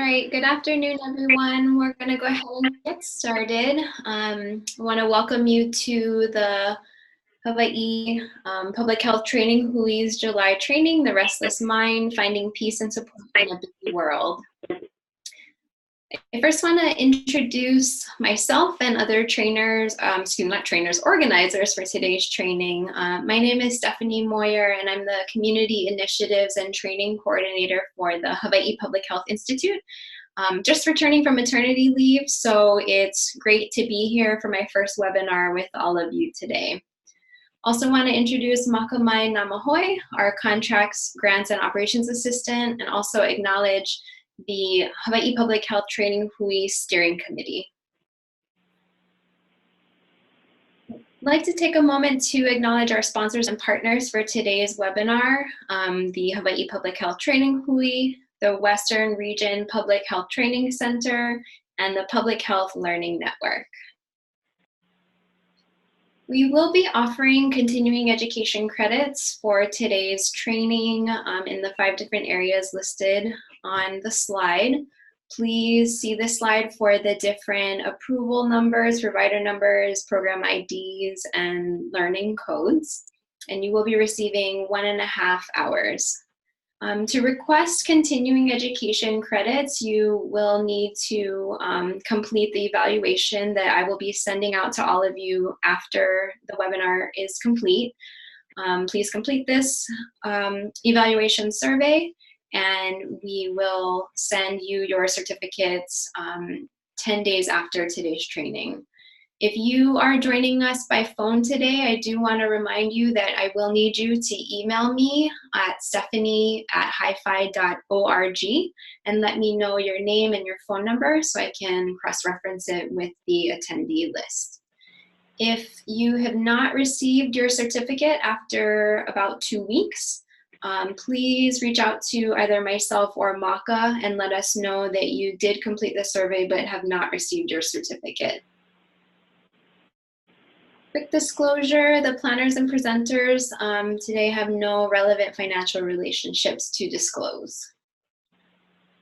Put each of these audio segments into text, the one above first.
right, good afternoon, everyone. We're going to go ahead and get started. I want to welcome you to the Hawai'i Public Health Training Hui's July training, The Restless Mind, Finding Peace and Support in a Busy World. I first want to introduce myself and other trainers, organizers for today's training. My name is Stephanie Moyer, and I'm the Community Initiatives and Training Coordinator for the Hawai'i Public Health Institute. Just returning from maternity leave, so it's great to be here for my first webinar with all of you today. Also want to introduce Makamai Namahoe, our Contracts, Grants, and Operations Assistant, and also acknowledge the Hawai'i Public Health Training Hui Steering Committee. I'd like to take a moment to acknowledge our sponsors and partners for today's webinar, the Hawai'i Public Health Training Hui, the Western Region Public Health Training Center, and the Public Health Learning Network. We will be offering continuing education credits for today's training in the 5 different areas listed on the slide. Please see the slide for the different approval numbers, provider numbers, program IDs, and learning codes. And you will be receiving 1.5 hours. To request continuing education credits, you will need to complete the evaluation that I will be sending out to all of you after the webinar is complete. Please complete this evaluation survey, and we will send you your certificates 10 days after today's training. If you are joining us by phone today, I do want to remind you that I will need you to email me at stephanie@hifi.org and let me know your name and your phone number so I can cross-reference it with the attendee list. If you have not received your certificate after about 2 weeks, please reach out to either myself or Maka and let us know that you did complete the survey but have not received your certificate. Quick disclosure, the planners and presenters today have no relevant financial relationships to disclose.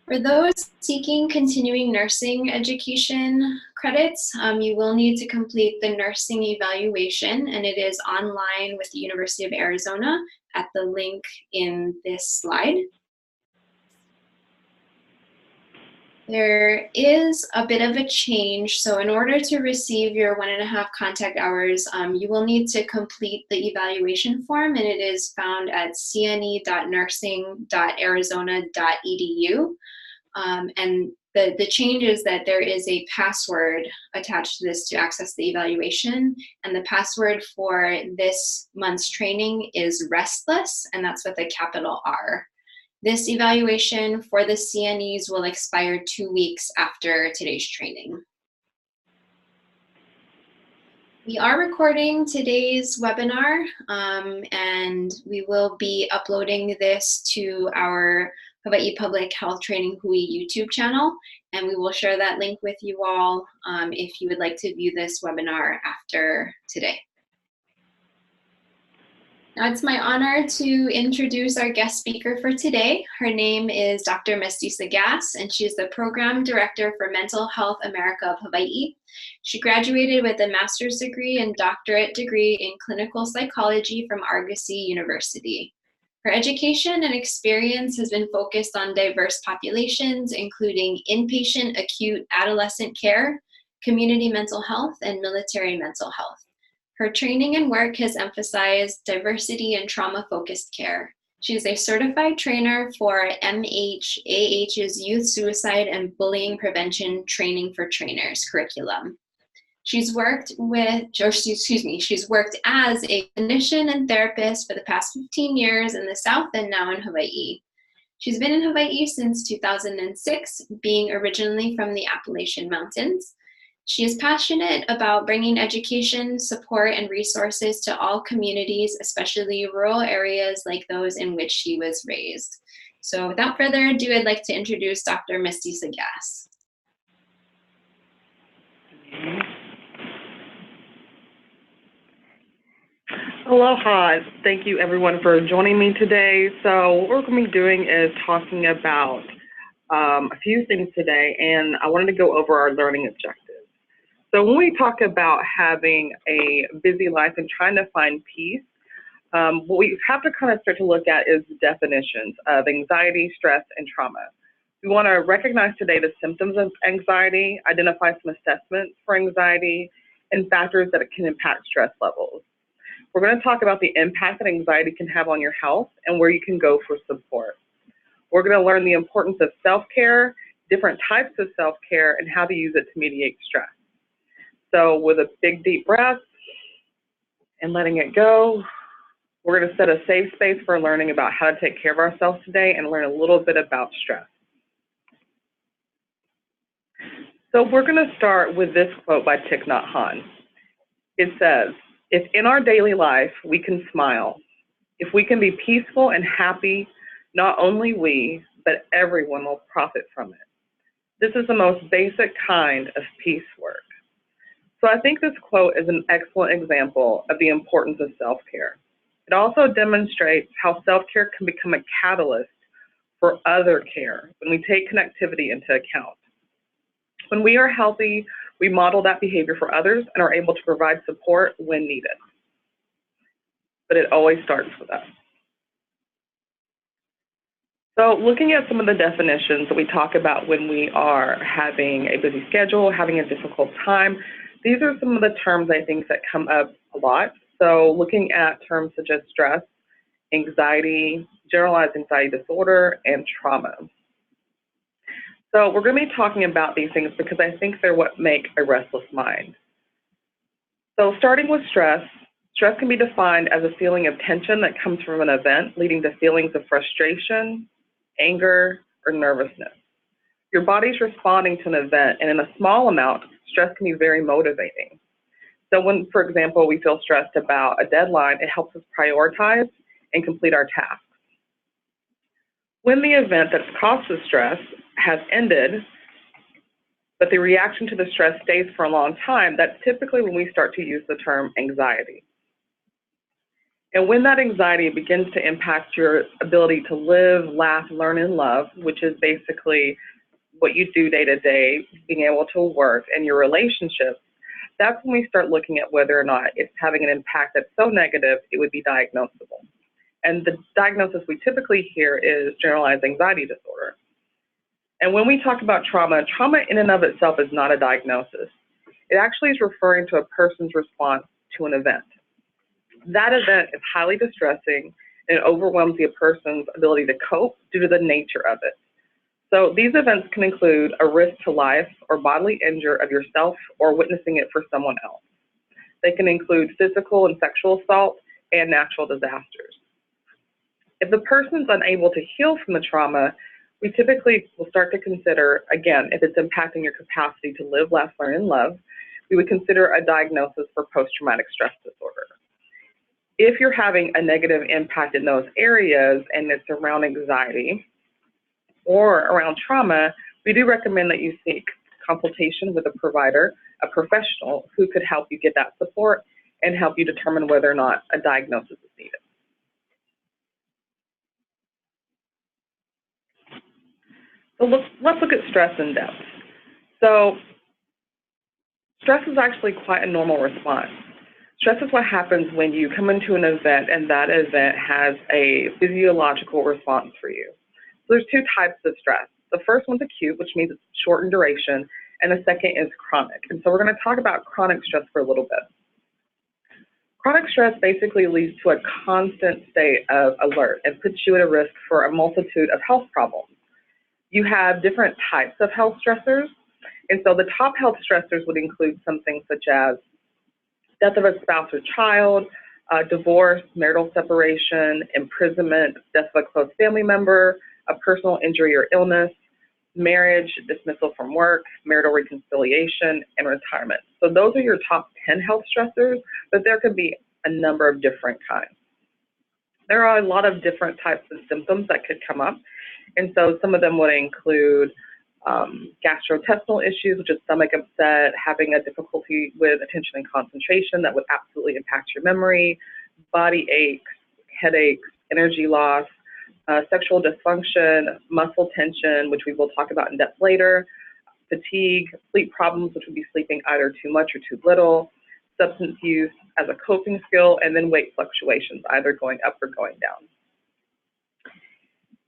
For those seeking continuing nursing education credits, you will need to complete the nursing evaluation, and it is online with the University of Arizona at the link in this slide. There is a bit of a change. So in order to receive your 1.5 contact hours, you will need to complete the evaluation form, and it is found at cne.nursing.arizona.edu. And the change is that there is a password attached to this to access the evaluation, and the password for this month's training is Restless, and that's with a capital R. This evaluation for the CNEs will expire 2 weeks after today's training. We are recording today's webinar, and we will be uploading this to our Hawai'i Public Health Training Hui YouTube channel, and we will share that link with you all if you would like to view this webinar after today. Now it's my honor to introduce our guest speaker for today. Her name is Dr. Mestisa Gass, and she is the Program Director for Mental Health America of Hawaii. She graduated with a master's degree and doctorate degree in clinical psychology from Argosy University. Her education and experience has been focused on diverse populations, including inpatient acute adolescent care, community mental health, and military mental health. Her training and work has emphasized diversity and trauma-focused care. She is a certified trainer for MHAH's Youth Suicide and Bullying Prevention Training for Trainers curriculum. She's worked as a clinician and therapist for the past 15 years in the South and now in Hawaii. She's been in Hawaii since 2006, being originally from the Appalachian Mountains. She is passionate about bringing education, support, and resources to all communities, especially rural areas like those in which she was raised. So without further ado, I'd like to introduce Dr. Mestisa Gass. Aloha. Thank you everyone for joining me today. So what we're going to be doing is talking about a few things today, and I wanted to go over our learning objectives. So when we talk about having a busy life and trying to find peace, what we have to kind of start to look at is definitions of anxiety, stress, and trauma. We want to recognize today the symptoms of anxiety, identify some assessments for anxiety, and factors that it can impact stress levels. We're going to talk about the impact that anxiety can have on your health and where you can go for support. We're going to learn the importance of self-care, different types of self-care, and how to use it to mediate stress. So with a big, deep breath and letting it go, we're going to set a safe space for learning about how to take care of ourselves today and learn a little bit about stress. So we're going to start with this quote by Thich Nhat Hanh. It says, "If in our daily life we can smile, if we can be peaceful and happy, not only we, but everyone will profit from it. This is the most basic kind of peace work." So I think this quote is an excellent example of the importance of self-care. It also demonstrates how self-care can become a catalyst for other care when we take connectivity into account. When we are healthy, we model that behavior for others and are able to provide support when needed. But it always starts with us. So looking at some of the definitions that we talk about when we are having a busy schedule, having a difficult time, these are some of the terms I think that come up a lot. So looking at terms such as stress, anxiety, generalized anxiety disorder, and trauma. So we're going to be talking about these things because I think they're what make a restless mind. So starting with stress, stress can be defined as a feeling of tension that comes from an event, leading to feelings of frustration, anger, or nervousness. Your body's responding to an event, and in a small amount, stress can be very motivating. So when, for example, we feel stressed about a deadline, it helps us prioritize and complete our tasks. When the event that's caused the stress has ended, but the reaction to the stress stays for a long time, that's typically when we start to use the term anxiety. And when that anxiety begins to impact your ability to live, laugh, learn, and love, which is basically what you do day to day, being able to work and your relationships, that's when we start looking at whether or not it's having an impact that's so negative it would be diagnosable. And the diagnosis we typically hear is generalized anxiety disorder. And when we talk about trauma, trauma in and of itself is not a diagnosis. It actually is referring to a person's response to an event. That event is highly distressing and it overwhelms the person's ability to cope due to the nature of it. So these events can include a risk to life or bodily injury of yourself or witnessing it for someone else. They can include physical and sexual assault and natural disasters. If the person's unable to heal from the trauma, we typically will start to consider, again, if it's impacting your capacity to live, laugh, learn, and love, we would consider a diagnosis for post-traumatic stress disorder. If you're having a negative impact in those areas and it's around anxiety or around trauma, we do recommend that you seek consultation with a provider, a professional who could help you get that support and help you determine whether or not a diagnosis is needed. So let's look at stress in depth. So stress is actually quite a normal response. Stress is what happens when you come into an event and that event has a physiological response for you. So there's two types of stress. The first one's acute, which means it's short in duration, and the second is chronic. And so we're going to talk about chronic stress for a little bit. Chronic stress basically leads to a constant state of alert and puts you at a risk for a multitude of health problems. You have different types of health stressors, and so the top health stressors would include something such as death of a spouse or child, divorce, marital separation, imprisonment, death of a close family member, a personal injury or illness, marriage, dismissal from work, marital reconciliation, and retirement. So those are your top 10 health stressors, but there could be a number of different kinds. There are a lot of different types of symptoms that could come up, and so some of them would include gastrointestinal issues, which is stomach upset, having a difficulty with attention and concentration that would absolutely impact your memory, body aches, headaches, energy loss, sexual dysfunction, muscle tension, which we will talk about in depth later, fatigue, sleep problems, which would be sleeping either too much or too little, substance use as a coping skill, and then weight fluctuations, either going up or going down.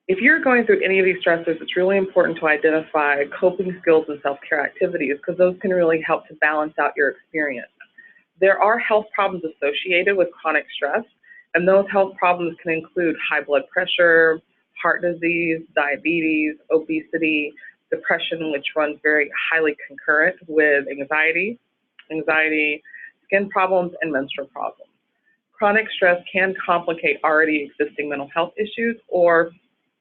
If you're going through any of these stressors, it's really important to identify coping skills and self-care activities because those can really help to balance out your experience. There are health problems associated with chronic stress, and those health problems can include high blood pressure, heart disease, diabetes, obesity, depression, which runs very highly concurrent with anxiety, skin problems, and menstrual problems. Chronic stress can complicate already existing mental health issues or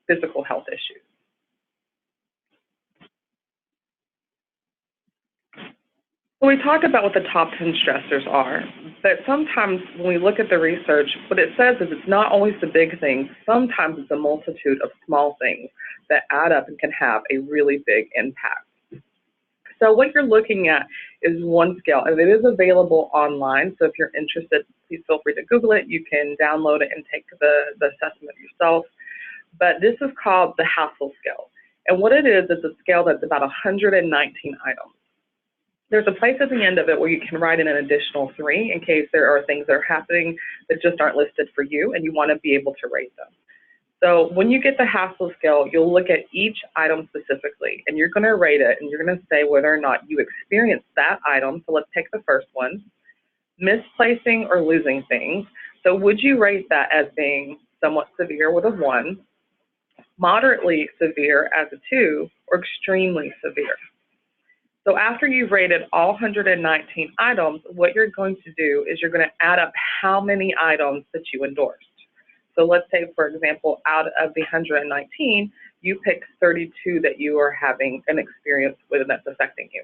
physical health issues. So we talk about what the top 10 stressors are, but sometimes when we look at the research, what it says is it's not always the big things. Sometimes it's a multitude of small things that add up and can have a really big impact. So what you're looking at is one scale, and it is available online. So if you're interested, please feel free to Google it. You can download it and take the assessment yourself. But this is called the hassle scale. And what it is a scale that's about 119 items. There's a place at the end of it where you can write in an additional 3 in case there are things that are happening that just aren't listed for you and you want to be able to rate them. So when you get the hassle scale, you'll look at each item specifically and you're going to rate it and you're going to say whether or not you experienced that item. So let's take the first one, misplacing or losing things. So would you rate that as being somewhat severe with a 1, moderately severe as a 2, or extremely severe? So after you've rated all 119 items, what you're going to do is you're going to add up how many items that you endorsed. So let's say, for example, out of the 119, you picked 32 that you are having an experience with and that's affecting you.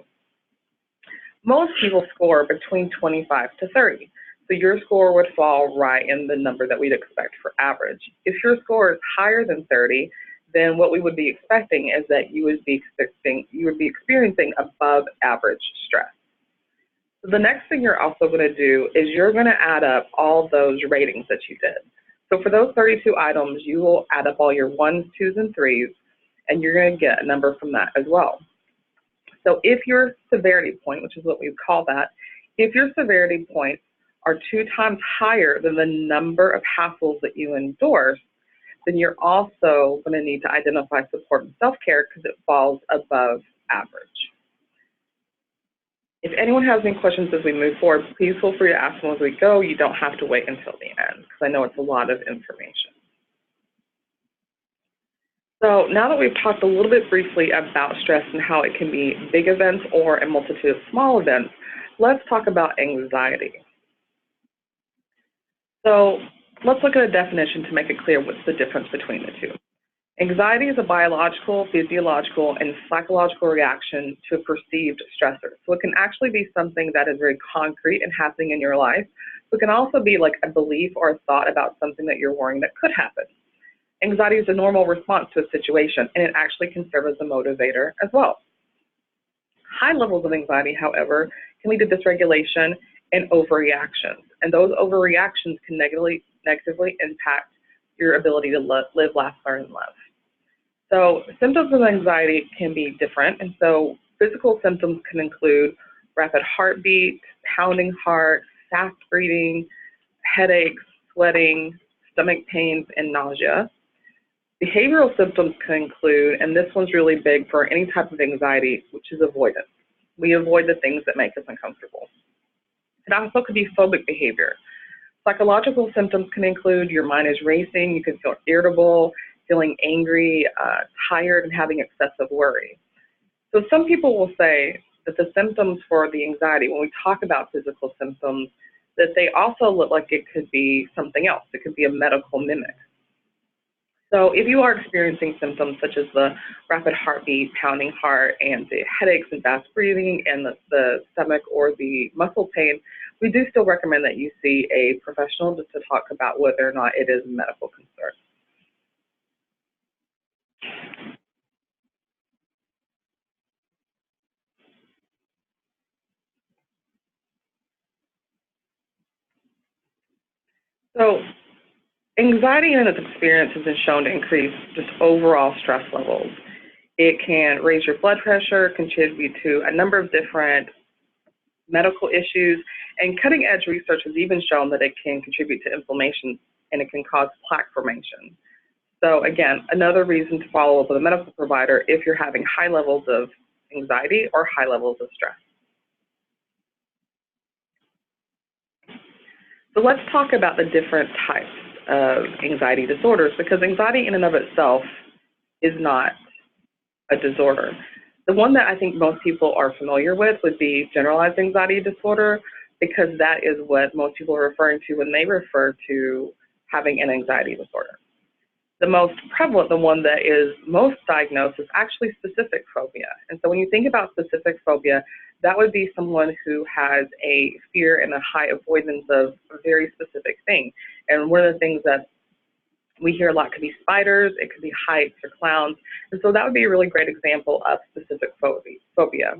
Most people score between 25 to 30. So your score would fall right in the number that we'd expect for average. If your score is higher than 30, then what we would be expecting is that you would be experiencing above average stress. So the next thing you're also going to do is you're going to add up all those ratings that you did. So for those 32 items, you will add up all your 1s, 2s, and 3s, and you're going to get a number from that as well. So if your severity point, which is what we call that, if your severity points are 2 times higher than the number of hassles that you endorse, then you're also going to need to identify support and self-care because it falls above average. If anyone has any questions as we move forward, please feel free to ask them as we go. You don't have to wait until the end because I know it's a lot of information. So now that we've talked a little bit briefly about stress and how it can be big events or a multitude of small events, let's talk about anxiety. So let's look at a definition to make it clear what's the difference between the two. Anxiety is a biological, physiological, and psychological reaction to a perceived stressor. So it can actually be something that is very concrete and happening in your life. It can also be like a belief or a thought about something that you're worrying that could happen. Anxiety is a normal response to a situation, and it actually can serve as a motivator as well. High levels of anxiety, however, can lead to dysregulation and overreactions. And those overreactions can negatively impact your ability to live, laugh, learn, and love. So symptoms of anxiety can be different. And so physical symptoms can include rapid heartbeat, pounding heart, fast breathing, headaches, sweating, stomach pains, and nausea. Behavioral symptoms can include, and this one's really big for any type of anxiety, which is avoidance. We avoid the things that make us uncomfortable. It also could be phobic behavior. Psychological symptoms can include your mind is racing, you can feel irritable, feeling angry, tired, and having excessive worry. So some people will say that the symptoms for the anxiety, when we talk about physical symptoms, that they also look like it could be something else. It could be a medical mimic. So if you are experiencing symptoms such as the rapid heartbeat, pounding heart, and the headaches and fast breathing, and the stomach or the muscle pain, we do still recommend that you see a professional just to talk about whether or not it is a medical concern. So Anxiety in its experience has been shown to increase just overall stress levels. It can raise your blood pressure, contribute to a number of different medical issues, and cutting-edge research has even shown that it can contribute to inflammation and it can cause plaque formation. So again, another reason to follow up with a medical provider if you're having high levels of anxiety or high levels of stress. So let's talk about the different types of anxiety disorders, because anxiety in and of itself is not a disorder. The one that I think most people are familiar with would be generalized anxiety disorder, because that is what most people are referring to when they refer to having an anxiety disorder. The most prevalent, the one that is most diagnosed, is actually specific phobia. And so when you think about specific phobia, that would be someone who has a fear and a high avoidance of a very specific thing. And one of the things that we hear a lot could be spiders, it could be heights or clowns. And so that would be a really great example of specific phobia.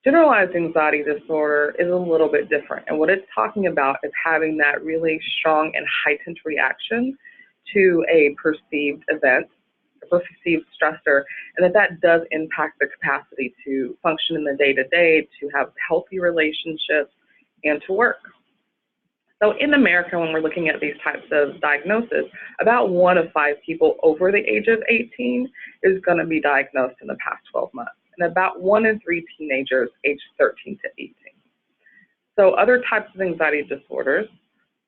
Generalized anxiety disorder is a little bit different. And what it's talking about is having that really strong and heightened reaction to a perceived event, a perceived stressor, and that does impact the capacity to function in the day-to-day, to have healthy relationships, and to work. So in America, when we're looking at these types of diagnoses, about 1 of 5 people over the age of 18 is going to be diagnosed in the past 12 months, and about 1 in 3 teenagers aged 13 to 18. So other types of anxiety disorders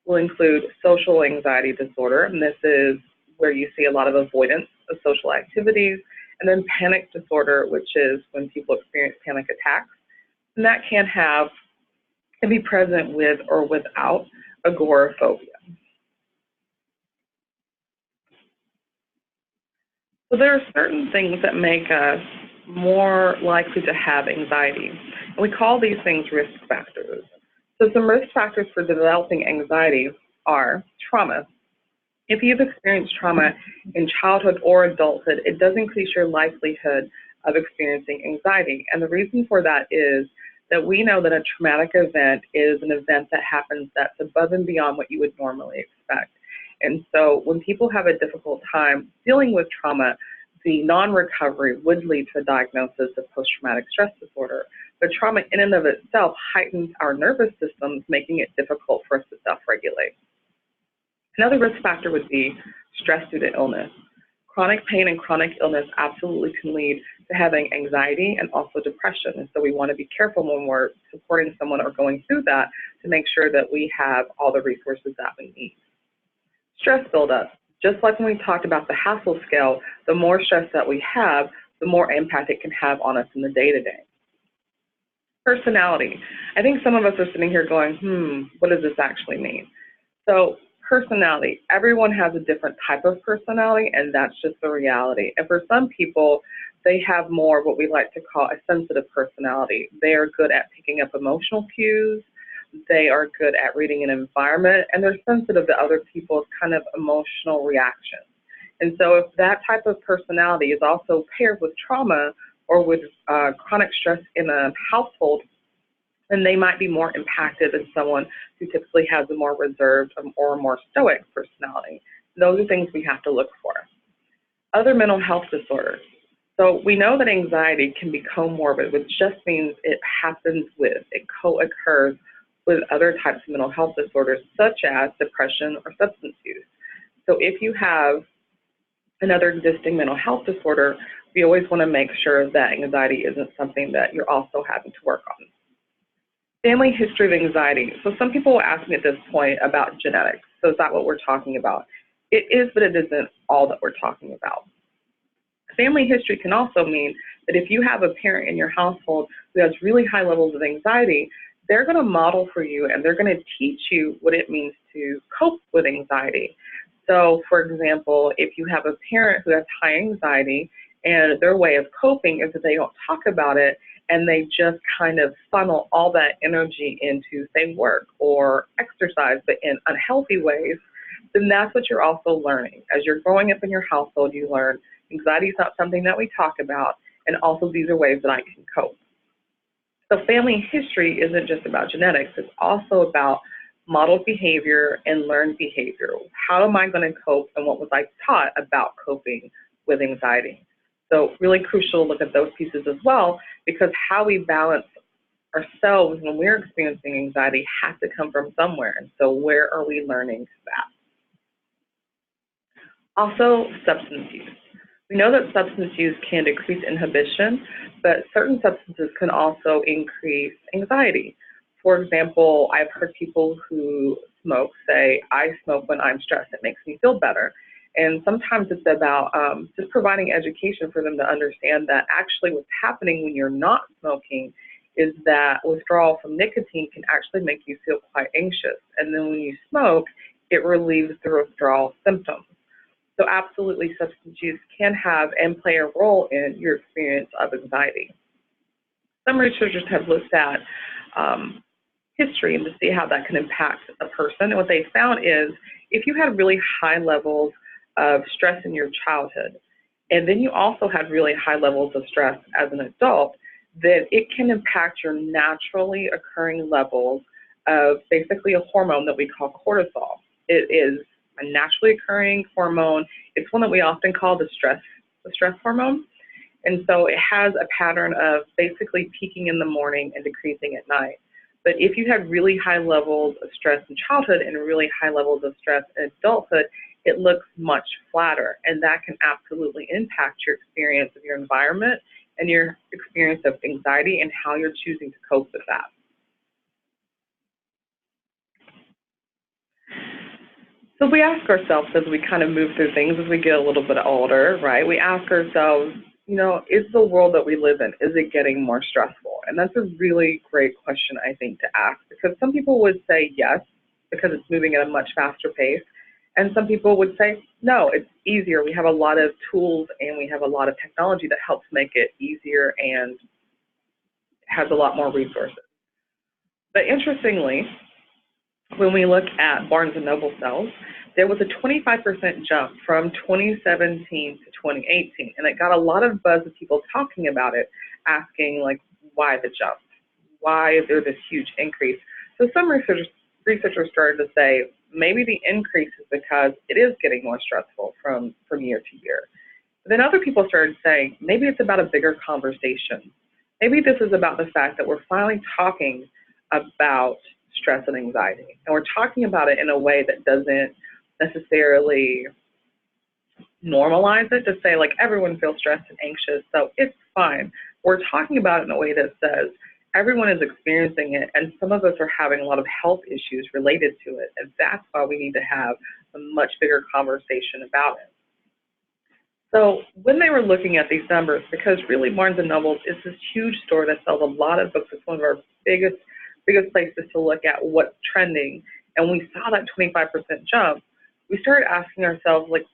will include social anxiety disorder, and this is where you see a lot of avoidance of social activities, and then panic disorder, which is when people experience panic attacks, and that can be present with or without agoraphobia. So there are certain things that make us more likely to have anxiety, and we call these things risk factors. So some risk factors for developing anxiety are trauma. If you've experienced trauma in childhood or adulthood, it does increase your likelihood of experiencing anxiety. And the reason for that is that we know that a traumatic event is an event that happens that's above and beyond what you would normally expect. And so when people have a difficult time dealing with trauma, the non-recovery would lead to a diagnosis of post-traumatic stress disorder. But trauma in and of itself heightens our nervous systems, making it difficult for us to self-regulate. Another risk factor would be stress due to illness. Chronic pain and chronic illness absolutely can lead to having anxiety and also depression. And so we want to be careful when we're supporting someone or going through that to make sure that we have all the resources that we need. Stress buildup. Just like when we talked about the hassle scale, the more stress that we have, the more impact it can have on us in the day-to-day. Personality. I think some of us are sitting here going, what does this actually mean? So personality, everyone has a different type of personality, and that's just the reality. And for some people, they have more what we like to call a sensitive personality. They are good at picking up emotional cues. They are good at reading an environment, and they're sensitive to other people's kind of emotional reactions. And so if that type of personality is also paired with trauma or with chronic stress in a household, then they might be more impacted than someone who typically has a more reserved or more stoic personality. Those are things we have to look for. Other mental health disorders. So we know that anxiety can be comorbid, which just means it happens with, it co-occurs with other types of mental health disorders, such as depression or substance use. So if you have another existing mental health disorder, we always want to make sure that anxiety isn't something that you're also having to work on. Family history of anxiety. So some people will ask me at this point about genetics. So is that what we're talking about? It is, but it isn't all that we're talking about. Family history can also mean that if you have a parent in your household who has really high levels of anxiety, they're going to model for you and they're going to teach you what it means to cope with anxiety. So, for example, if you have a parent who has high anxiety and their way of coping is that they don't talk about it and they just kind of funnel all that energy into, say, work or exercise, but in unhealthy ways, then that's what you're also learning. As you're growing up in your household, you learn anxiety is not something that we talk about, and also these are ways that I can cope. So family history isn't just about genetics, it's also about modeled behavior and learned behavior. How am I going to cope, and what was I taught about coping with anxiety? So really crucial to look at those pieces as well, because how we balance ourselves when we're experiencing anxiety has to come from somewhere. And so where are we learning that? Also, substance use. We know that substance use can decrease inhibition, but certain substances can also increase anxiety. For example, I've heard people who smoke say, I smoke when I'm stressed, it makes me feel better. And sometimes it's about just providing education for them to understand that actually what's happening when you're not smoking is that withdrawal from nicotine can actually make you feel quite anxious. And then when you smoke, it relieves the withdrawal symptoms. So absolutely, substance use can have and play a role in your experience of anxiety. Some researchers have looked at history and to see how that can impact a person. And what they found is if you had really high levels of stress in your childhood, and then you also had really high levels of stress as an adult, then it can impact your naturally occurring levels of basically a hormone that we call cortisol. It is a naturally occurring hormone. It's one that we often call the stress hormone. And so it has a pattern of basically peaking in the morning and decreasing at night. But if you have really high levels of stress in childhood and really high levels of stress in adulthood, it looks much flatter. And that can absolutely impact your experience of your environment and your experience of anxiety and how you're choosing to cope with that. So we ask ourselves as we kind of move through things, as we get a little bit older, right? We ask ourselves, you know, is the world that we live in, is it getting more stressful? And that's a really great question, I think, to ask, because some people would say yes, because it's moving at a much faster pace. And some people would say, no, it's easier. We have a lot of tools and we have a lot of technology that helps make it easier and has a lot more resources. But interestingly, when we look at Barnes & Noble sales, there was a 25% jump from 2017 to 2018, and it got a lot of buzz of people talking about it, asking, like, why the jump? Why is there this huge increase? So some researchers started to say, maybe the increase is because it is getting more stressful from year to year. But then other people started saying, maybe it's about a bigger conversation. Maybe this is about the fact that we're finally talking about stress and anxiety, and we're talking about it in a way that doesn't necessarily normalize it to say, like, everyone feels stressed and anxious, so it's fine. We're talking about it in a way that says everyone is experiencing it, and some of us are having a lot of health issues related to it, and that's why we need to have a much bigger conversation about it. So when they were looking at these numbers, because really Barnes & Noble is this huge store that sells a lot of books, it's one of our biggest places to look at what's trending, and we saw that 25% jump, we started asking ourselves, like,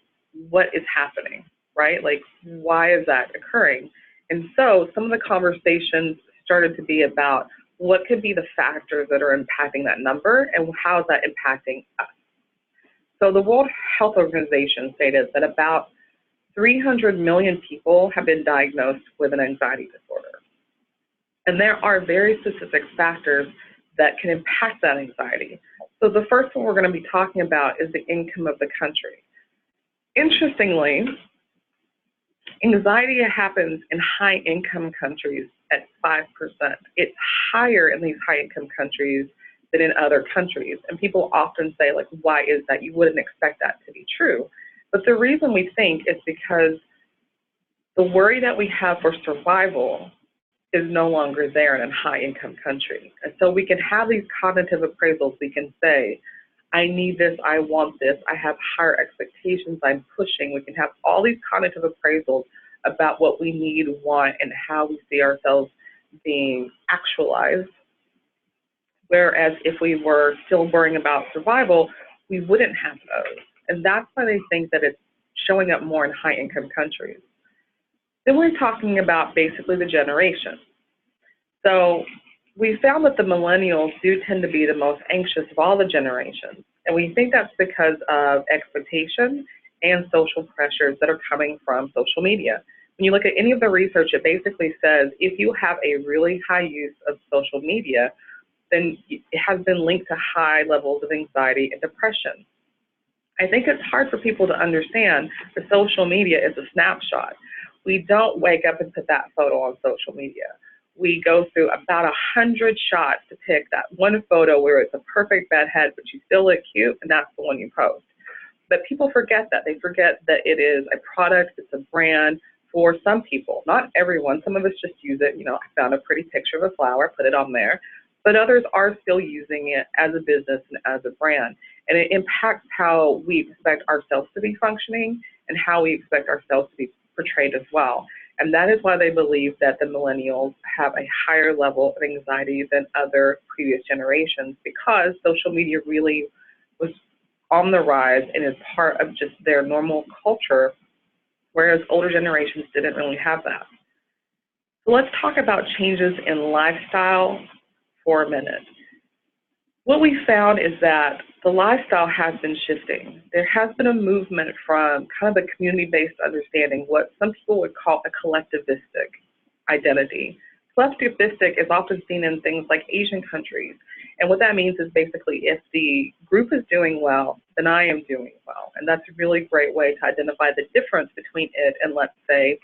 what is happening, right? Like, why is that occurring? And so some of the conversations started to be about what could be the factors that are impacting that number and how is that impacting us. So the World Health Organization stated that about 300 million people have been diagnosed with an anxiety disorder. And there are very specific factors that can impact that anxiety. So the first one we're going to be talking about is the income of the country. Interestingly, anxiety happens in high-income countries at 5%. It's higher in these high-income countries than in other countries. And people often say, like, why is that? You wouldn't expect that to be true. But the reason we think is because the worry that we have for survival is no longer there in a high-income country. And so we can have these cognitive appraisals. We can say, I need this, I want this, I have higher expectations, I'm pushing. We can have all these cognitive appraisals about what we need, want, and how we see ourselves being actualized. Whereas if we were still worrying about survival, we wouldn't have those. And that's why they think that it's showing up more in high-income countries. Then we're talking about basically the generation. So we found that the millennials do tend to be the most anxious of all the generations. And we think that's because of expectation and social pressures that are coming from social media. When you look at any of the research, it basically says if you have a really high use of social media, it has been linked to high levels of anxiety and depression. I think it's hard for people to understand that social media is a snapshot. We don't wake up and put that photo on social media. We go through about 100 shots to pick that one photo where it's a perfect bedhead, but you still look cute, and that's the one you post. But people forget that. They forget that it is a product, it's a brand for some people, not everyone. Some of us just use it. You know, I found a pretty picture of a flower, put it on there. But others are still using it as a business and as a brand. And it impacts how we expect ourselves to be functioning and how we expect ourselves to be portrayed as well. And that is why they believe that the millennials have a higher level of anxiety than other previous generations, because social media really was on the rise and is part of just their normal culture, whereas older generations didn't really have that. So let's talk about changes in lifestyle for a minute. What we found is that the lifestyle has been shifting. There has been a movement from kind of a community-based understanding, what some people would call a collectivistic identity. Collectivistic is often seen in things like Asian countries. And what that means is basically if the group is doing well, then I am doing well. And that's a really great way to identify the difference between it and, let's say,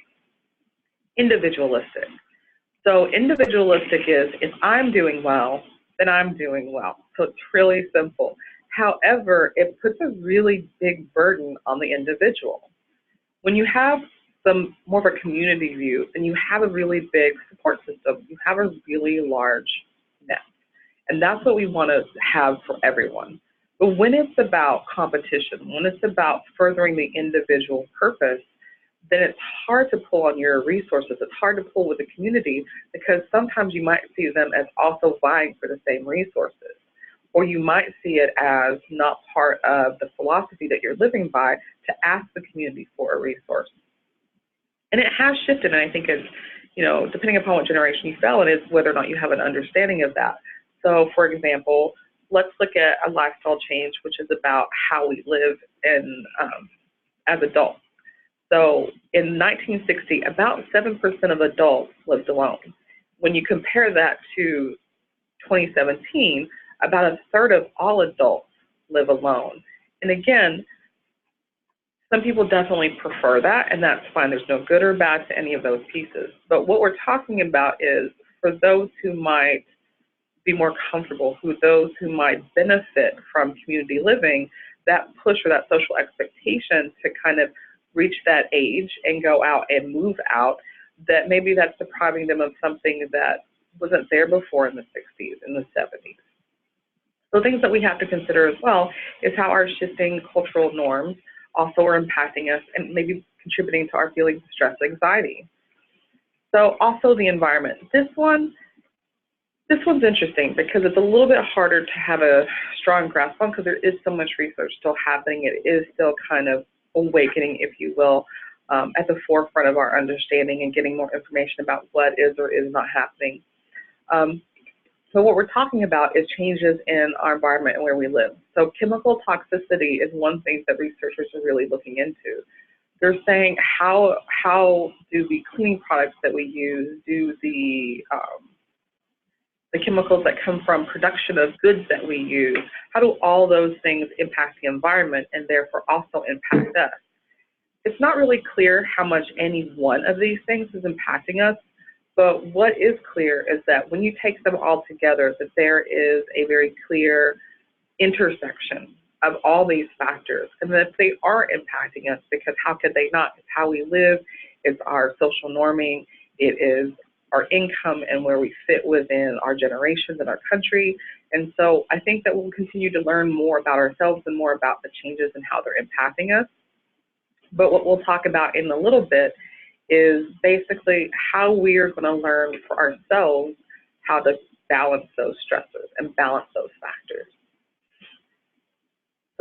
individualistic. So individualistic is if I'm doing well, then I'm doing well. So it's really simple. However, it puts a really big burden on the individual. When you have some more of a community view, then you have a really big support system. You have a really large net. And that's what we want to have for everyone. But when it's about competition, when it's about furthering the individual purpose, then it's hard to pull on your resources. It's hard to pull with the community, because sometimes you might see them as also vying for the same resources. Or you might see it as not part of the philosophy that you're living by to ask the community for a resource. And it has shifted, and I think it's, you know, depending upon what generation you fell in, is whether or not you have an understanding of that. So, for example, let's look at a lifestyle change, which is about how we live as adults. So in 1960, about 7% of adults lived alone. When you compare that to 2017, about a third of all adults live alone. And again, some people definitely prefer that, and that's fine. There's no good or bad to any of those pieces. But what we're talking about is for those who might be more comfortable, those who might benefit from community living, that push or that social expectation to kind of reach that age and go out and move out, that maybe that's depriving them of something that wasn't there before in the 60s, in the 70s. So things that we have to consider as well is how our shifting cultural norms also are impacting us and maybe contributing to our feelings of stress and anxiety. So also the environment. This one's interesting because it's a little bit harder to have a strong grasp on, because there is so much research still happening. It is still kind of awakening, if you will, at the forefront of our understanding and getting more information about what is or is not happening. So what we're talking about is changes in our environment and where we live. So chemical toxicity is one thing that researchers are really looking into. They're saying how do the cleaning products that we use, do the chemicals that come from production of goods that we use, how do all those things impact the environment and therefore also impact us? It's not really clear how much any one of these things is impacting us, but what is clear is that when you take them all together, that there is a very clear intersection of all these factors, and that they are impacting us, because how could they not? It's how we live, it's our social norming, it is our income and where we fit within our generations and our country. And so I think that we'll continue to learn more about ourselves and more about the changes and how they're impacting us. But what we'll talk about in a little bit is basically how we are going to learn for ourselves how to balance those stressors and balance those factors.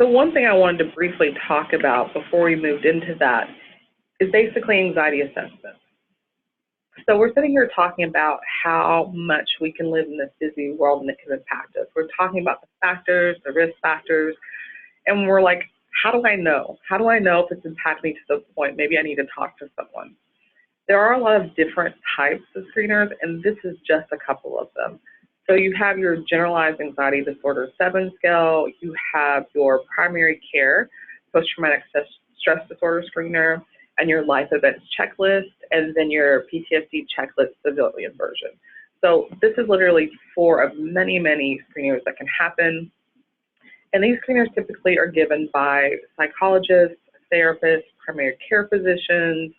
So one thing I wanted to briefly talk about before we moved into that is basically anxiety assessment. So we're sitting here talking about how much we can live in this busy world and it can impact us. We're talking about the factors, the risk factors, and we're like, how do I know? How do I know if it's impacting me to the point maybe I need to talk to someone? There are a lot of different types of screeners, and this is just a couple of them. So you have your generalized anxiety disorder 7 scale, you have your primary care post-traumatic stress disorder screener, and your life events checklist, and then your PTSD checklist civilian version. So this is literally 4 of many, many screeners that can happen. And these screeners typically are given by psychologists, therapists, primary care physicians,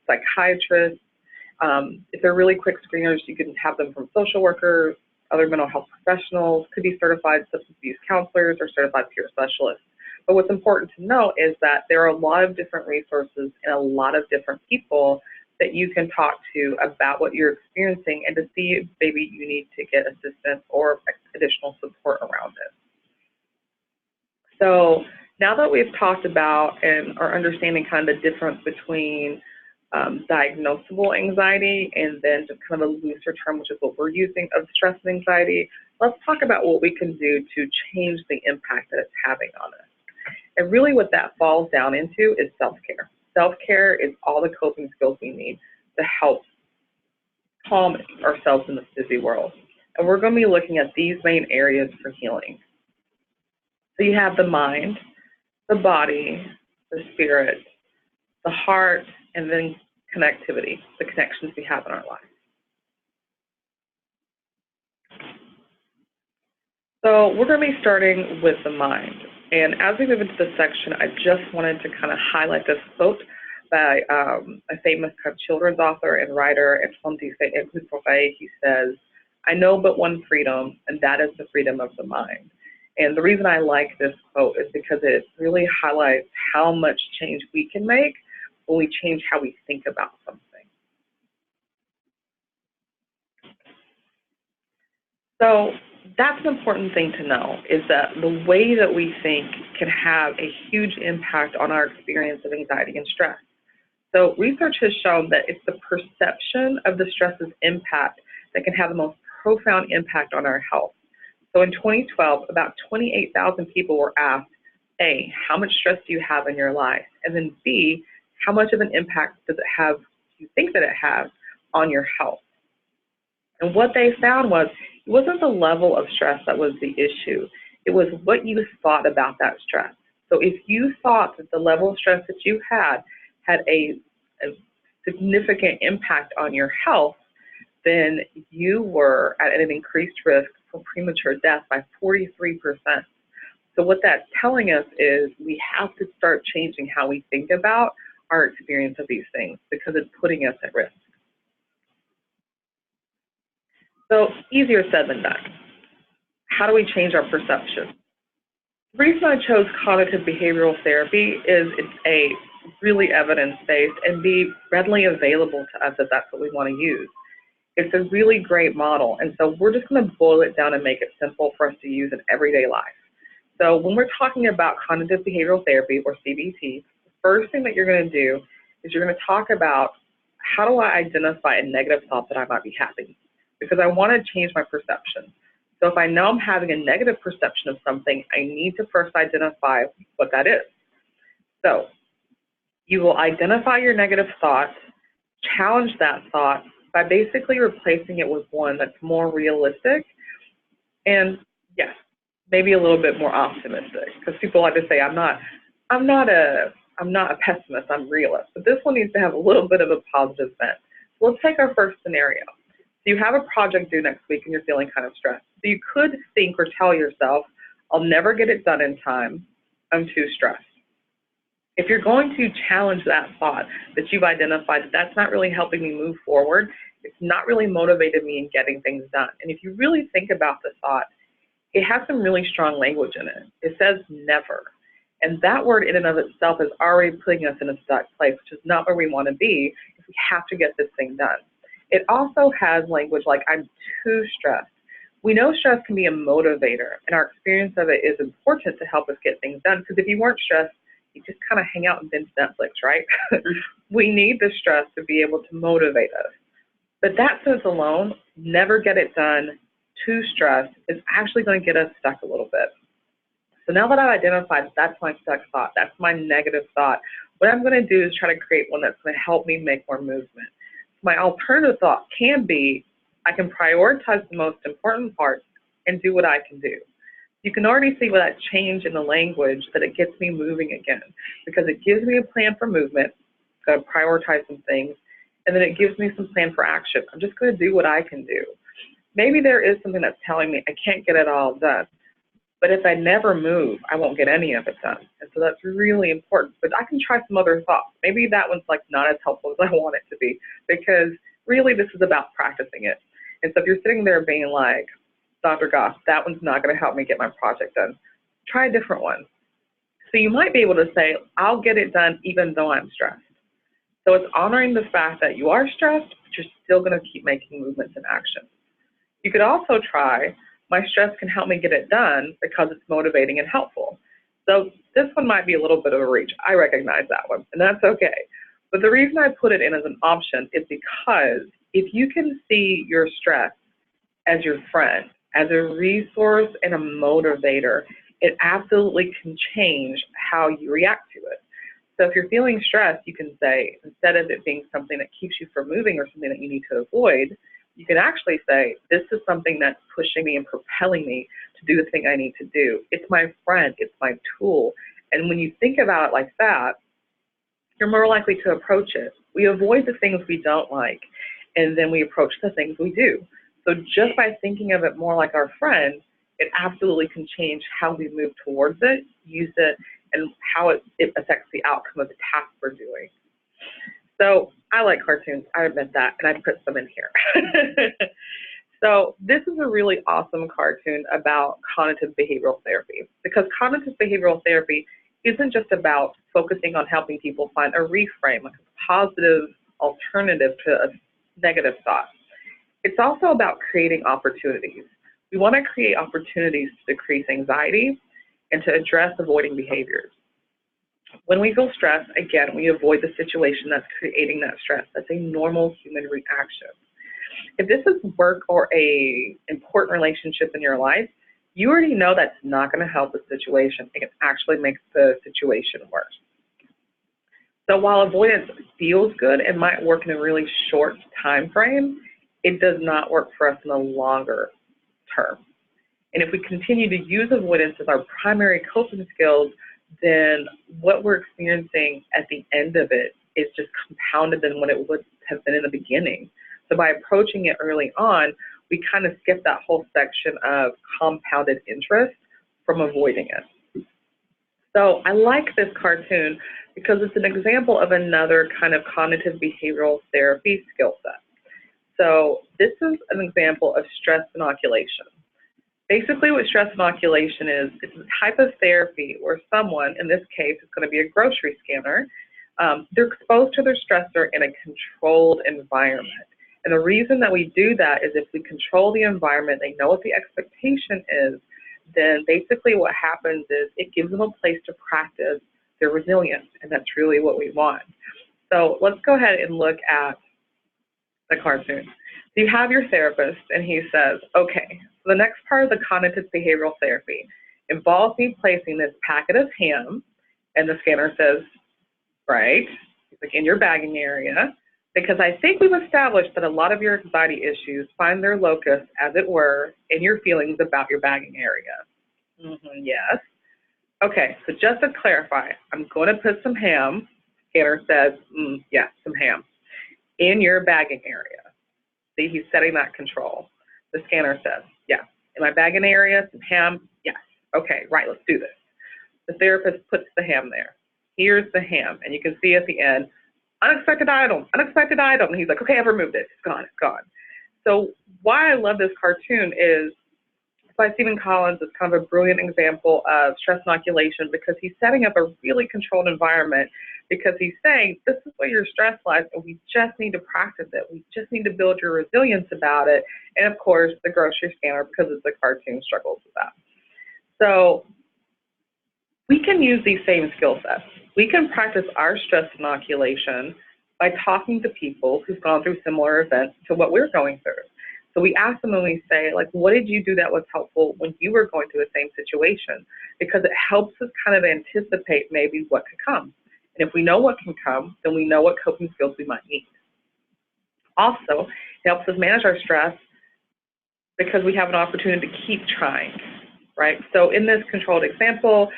psychiatrists. If they're really quick screeners, you can have them from social workers, other mental health professionals, could be certified substance abuse counselors or certified peer specialists. But what's important to note is that there are a lot of different resources and a lot of different people that you can talk to about what you're experiencing and to see if maybe you need to get assistance or additional support around it. So now that we've talked about and are understanding kind of the difference between diagnosable anxiety and then just kind of a looser term, which is what we're using, of stress and anxiety, let's talk about what we can do to change the impact that it's having on us. And really what that falls down into is self-care. Self-care is all the coping skills we need to help calm ourselves in this busy world. And we're going to be looking at these main areas for healing. So you have the mind, the body, the spirit, the heart, and then connectivity, the connections we have in our life. So we're going to be starting with the mind. And as we move into this section, I just wanted to kind of highlight this quote by a famous kind of children's author and writer, He says, "I know but one freedom, and that is the freedom of the mind." And the reason I like this quote is because it really highlights how much change we can make when we change how we think about something. So that's an important thing to know, is that the way that we think can have a huge impact on our experience of anxiety and stress. So research has shown that it's the perception of the stress's impact that can have the most profound impact on our health. So in 2012, about 28,000 people were asked, A, how much stress do you have in your life? And then B, how much of an impact does it have, do you think that it has on your health? And what they found was it wasn't the level of stress that was the issue. It was what you thought about that stress. So if you thought that the level of stress that you had a significant impact on your health, then you were at an increased risk for premature death by 43%. So what that's telling us is we have to start changing how we think about our experience of these things because it's putting us at risk. So easier said than done. How do we change our perception? The reason I chose cognitive behavioral therapy is it's A, really evidence-based, and B, readily available to us if that's what we want to use. It's a really great model, and so we're just going to boil it down and make it simple for us to use in everyday life. So when we're talking about cognitive behavioral therapy, or CBT, the first thing that you're going to do is you're going to talk about how do I identify a negative thought that I might be having, because I want to change my perception. So if I know I'm having a negative perception of something, I need to first identify what that is. So you will identify your negative thought, challenge that thought by basically replacing it with one that's more realistic and, yes, maybe a little bit more optimistic, because people like to say, I'm not a pessimist, I'm a realist. But this one needs to have a little bit of a positive bent. So let's take our first scenario. So you have a project due next week and you're feeling kind of stressed. So you could think or tell yourself, I'll never get it done in time, I'm too stressed. If you're going to challenge that thought that you've identified that that's not really helping me move forward, it's not really motivated me in getting things done. And if you really think about the thought, it has some really strong language in it. It says never. And that word in and of itself is already putting us in a stuck place, which is not where we want to be if we have to get this thing done. It also has language like, I'm too stressed. We know stress can be a motivator, and our experience of it is important to help us get things done, because if you weren't stressed, you just kind of hang out and binge Netflix, right? We need the stress to be able to motivate us. But that sense alone, never get it done, too stressed, is actually going to get us stuck a little bit. So now that I've identified that's my stuck thought, that's my negative thought, what I'm going to do is try to create one that's going to help me make more movement. My alternative thought can be, I can prioritize the most important parts and do what I can do. You can already see with that change in the language that it gets me moving again, because it gives me a plan for movement, going to prioritize some things, and then it gives me some plan for action. I'm just going to do what I can do. Maybe there is something that's telling me I can't get it all done, but if I never move, I won't get any of it done. And so that's really important. But I can try some other thoughts. Maybe that one's like not as helpful as I want it to be, because really this is about practicing it. And so if you're sitting there being like, Dr. Goff, that one's not going to help me get my project done, try a different one. So you might be able to say, I'll get it done even though I'm stressed. So it's honoring the fact that you are stressed, but you're still going to keep making movements and actions. You could also try, my stress can help me get it done because it's motivating and helpful. So this one might be a little bit of a reach. I recognize that one, and that's okay. But the reason I put it in as an option is because if you can see your stress as your friend, as a resource and a motivator, it absolutely can change how you react to it. So if you're feeling stressed, you can say, instead of it being something that keeps you from moving or something that you need to avoid, you can actually say, this is something that's pushing me and propelling me to do the thing I need to do. It's my friend, it's my tool. And when you think about it like that, you're more likely to approach it. We avoid the things we don't like, and then we approach the things we do. So just by thinking of it more like our friend, it absolutely can change how we move towards it, use it, and how it affects the outcome of the task we're doing. So I like cartoons, I admit that, and I put some in here. So this is a really awesome cartoon about cognitive behavioral therapy, because cognitive behavioral therapy isn't just about focusing on helping people find a reframe, like a positive alternative to a negative thought. It's also about creating opportunities. We want to create opportunities to decrease anxiety and to address avoiding behaviors. When we feel stress, again, we avoid the situation that's creating that stress. That's a normal human reaction. If this is work or a important relationship in your life, you already know that's not going to help the situation. It can actually make the situation worse. So while avoidance feels good and might work in a really short time frame, it does not work for us in the longer term. And if we continue to use avoidance as our primary coping skills, then what we're experiencing at the end of it is just compounded than what it would have been in the beginning. So by approaching it early on, we kind of skip that whole section of compounded interest from avoiding it. So I like this cartoon because it's an example of another kind of cognitive behavioral therapy skill set. So this is an example of stress inoculation. Basically what stress inoculation is, it's a type of therapy where someone, in this case, it's going to be a grocery scanner, they're exposed to their stressor in a controlled environment. And the reason that we do that is if we control the environment, they know what the expectation is, then basically what happens is it gives them a place to practice their resilience, and that's really what we want. So let's go ahead and look at the cartoon. So you have your therapist, and he says, okay, so the next part of the cognitive behavioral therapy involves me placing this packet of ham, and the scanner says, right, like in your bagging area, because I think we've established that a lot of your anxiety issues find their locus, as it were, in your feelings about your bagging area. Yes. Okay, so just to clarify, I'm going to put some ham. Scanner says, yeah, some ham in your bagging area. See, he's setting that control. The scanner says, yeah, in my bagging area, some ham, yes. Okay, right, let's do this. The therapist puts the ham there. Here's the ham, and you can see at the end, unexpected item, unexpected item. And he's like, okay, I've removed it. It's gone, it's gone. So why I love this cartoon is, by Stephen Collins, is kind of a brilliant example of stress inoculation, because he's setting up a really controlled environment, because he's saying, this is where your stress lies, and we just need to practice it. We just need to build your resilience about it. And of course, the grocery scanner, because it's a cartoon, struggles with that. So we can use these same skill sets. We can practice our stress inoculation by talking to people who've gone through similar events to what we're going through. So we ask them and we say, like, what did you do that was helpful when you were going through the same situation? Because it helps us kind of anticipate maybe what could come. And if we know what can come, then we know what coping skills we might need. Also, it helps us manage our stress because we have an opportunity to keep trying, right? So in this controlled example,